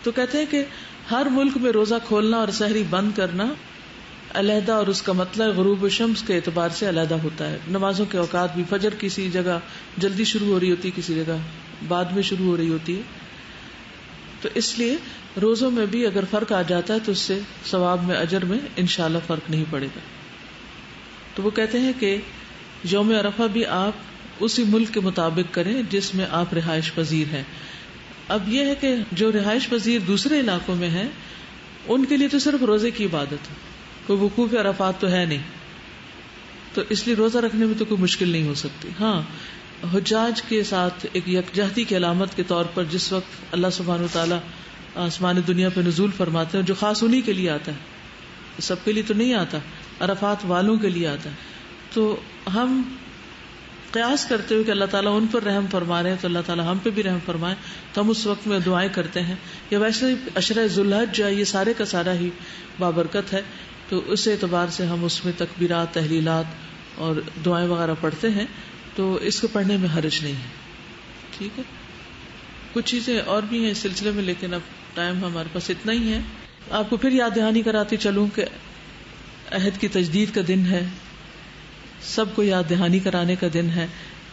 تو کہتے ہیں کہ ہر ملک میں روزہ کھولنا اور سحری بند کرنا علیحدہ، اور اس کا مطلب غروب شمس کے اعتبار سے علیحدہ ہوتا ہے. نمازوں کے اوقات بھی، فجر کسی جگہ جلدی شروع ہو رہی ہوتی، کسی جگہ بعد میں شروع ہو رہی ہوتی ہے. تو اس لیے روزوں میں بھی اگر فرق آ جاتا ہے تو اس سے ثواب میں، اجر میں انشاءاللہ فرق نہیں پڑے گا. تو وہ کہتے ہیں کہ یوم عرفہ بھی آپ اسی ملک کے مطابق کریں جس میں آپ رہائش پذیر ہیں. اب یہ ہے کہ جو رہائش پذیر دوسرے علاقوں میں ہیں ان کے لیے تو صرف روزے کی عبادت ہے، کوئی وقوف عرفات تو ہے نہیں، تو اس لیے روزہ رکھنے میں تو کوئی مشکل نہیں ہو سکتی. ہاں، حجاج کے ساتھ ایک یکجہتی کی علامت کے طور پر جس وقت اللہ سبحانہ وتعالیٰ آسمان دنیا پہ نزول فرماتے ہیں، جو خاص انہی کے لیے آتا ہے، سب کے لیے تو نہیں آتا، عرفات والوں کے لیے آتا ہے. تو ہم قیاس کرتے ہوئے کہ اللہ تعالیٰ ان پر رحم فرما رہے ہیں تو اللہ تعالیٰ ہم پہ بھی رحم فرمائے، تو ہم اس وقت میں دعائیں کرتے ہیں. یا ویسے عشرہ ذوالحج جو ہے یہ سارے کا سارا ہی بابرکت ہے، تو اس اعتبار سے ہم اس میں تکبیرات، تحلیلات اور دعائیں وغیرہ پڑھتے ہیں، تو اس کو پڑھنے میں حرج نہیں ہے. ٹھیک ہے. کچھ چیزیں اور بھی ہیں اس سلسلے میں، لیکن اب ٹائم ہمارے پاس اتنا ہی ہے. آپ کو پھر یاد دہانی کراتی چلوں کہ عہد کی تجدید کا دن ہے، سب کو یاد دہانی کرانے کا دن ہے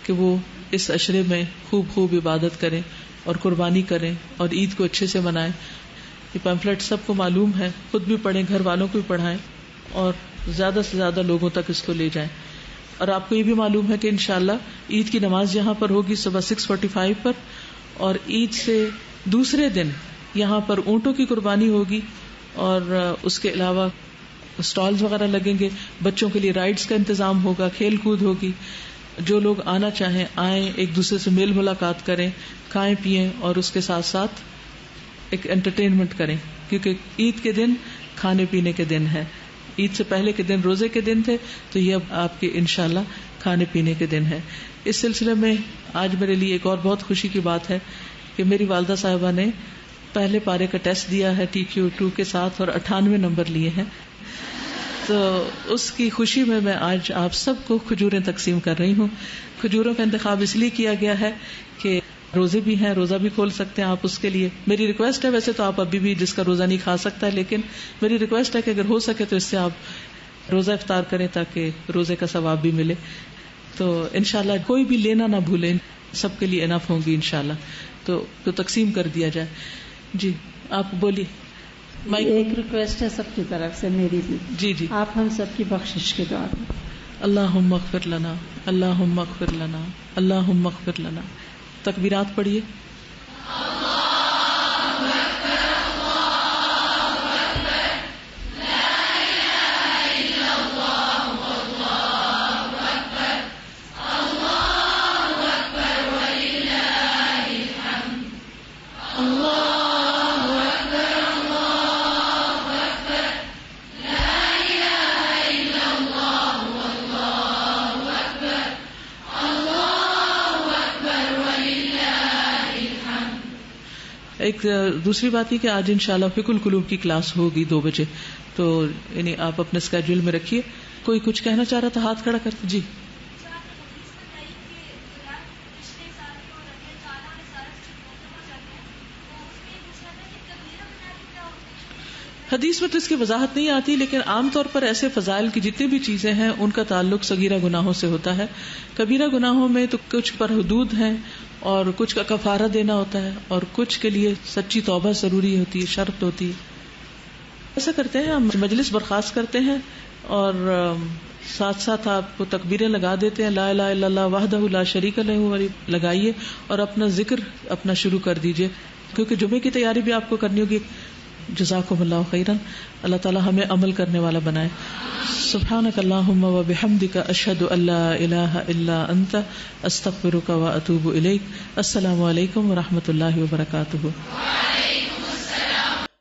کہ وہ اس عشرے میں خوب خوب عبادت کریں اور قربانی کریں اور عید کو اچھے سے منائیں. یہ پیمفلٹ سب کو معلوم ہے، خود بھی پڑھیں، گھر والوں کو بھی پڑھائیں اور زیادہ سے زیادہ لوگوں تک اس کو لے جائیں. اور آپ کو یہ بھی معلوم ہے کہ انشاءاللہ عید کی نماز یہاں پر ہوگی صبح 6:45 پر، اور عید سے دوسرے دن یہاں پر اونٹوں کی قربانی ہوگی، اور اس کے علاوہ اسٹالز وغیرہ لگیں گے، بچوں کے لیے رائڈز کا انتظام ہوگا، کھیل کود ہوگی. جو لوگ آنا چاہیں آئیں، ایک دوسرے سے میل ملاقات کریں، کھائیں پیئیں، اور اس کے ساتھ ساتھ ایک انٹرٹینمنٹ کریں، کیونکہ عید کے دن کھانے پینے کے دن ہے. عید سے پہلے کے دن روزے کے دن تھے، تو یہ اب آپ کے انشاءاللہ کھانے پینے کے دن ہے. اس سلسلے میں آج میرے لیے ایک اور بہت خوشی کی بات ہے کہ میری والدہ صاحبہ نے پہلے پارے کا ٹیسٹ دیا ہے TQ2 کے ساتھ اور 98 نمبر لیے ہیں. تو اس کی خوشی میں آج آپ سب کو کھجوریں تقسیم کر رہی ہوں. کھجوروں کا انتخاب اس لیے کیا گیا ہے کہ روزے بھی ہیں, روزہ بھی کھول سکتے ہیں آپ. اس کے لیے میری ریکویسٹ ہے, ویسے تو آپ ابھی بھی جس کا روزہ نہیں کھا سکتا ہے, لیکن میری ریکویسٹ ہے کہ اگر ہو سکے تو اس سے آپ روزہ افطار کریں تاکہ روزے کا ثواب بھی ملے. تو انشاءاللہ کوئی بھی لینا نہ بھولیں, سب کے لیے انف ہوں گی انشاءاللہ. تو تقسیم کر دیا جائے. جی آپ بولیے. ایک ریکویسٹ ہے سب کی طرف سے میری بھی. جی جی. آپ ہم سب کی بخشش کے دعا میں. اللہم اغفر لنا, اللہم اغفر لنا, اللہم اغفر لنا. تکبیرات پڑھیے. ایک دوسری بات یہ کہ آج انشاءاللہ فقہ القلوب کی کلاس ہوگی 2 بجے, تو یعنی آپ اپنے اسکیڈول میں رکھیے. کوئی کچھ کہنا چاہ رہا تھا, ہاتھ کھڑا کرتے. جی. حدیث میں تو اس کی وضاحت نہیں آتی, لیکن عام طور پر ایسے فضائل کی جتنی بھی چیزیں ہیں ان کا تعلق صغیرہ گناہوں سے ہوتا ہے. کبیرہ گناہوں میں تو کچھ پر حدود ہیں اور کچھ کا کفارہ دینا ہوتا ہے اور کچھ کے لیے سچی توبہ ضروری ہوتی ہے, شرط ہوتی ہے. ایسا کرتے ہیں ہم مجلس برخاست کرتے ہیں اور ساتھ ساتھ آپ کو تکبیریں لگا دیتے ہیں. لا الہ الا اللہ وحدہ لا شریک لہ لگائیے اور اپنا ذکر اپنا شروع کر دیجئے, کیونکہ جمعے کی تیاری بھی آپ کو کرنی ہوگی. جزاکم اللہ خیرن. اللہ تعالی ہمیں عمل کرنے والا بنائے. سبحانک اللہم و بحمدک اشہد ان لا الہ الا انت استغفرک و اتوب الیک. السلام علیکم و رحمۃ اللہ وبرکاتہ.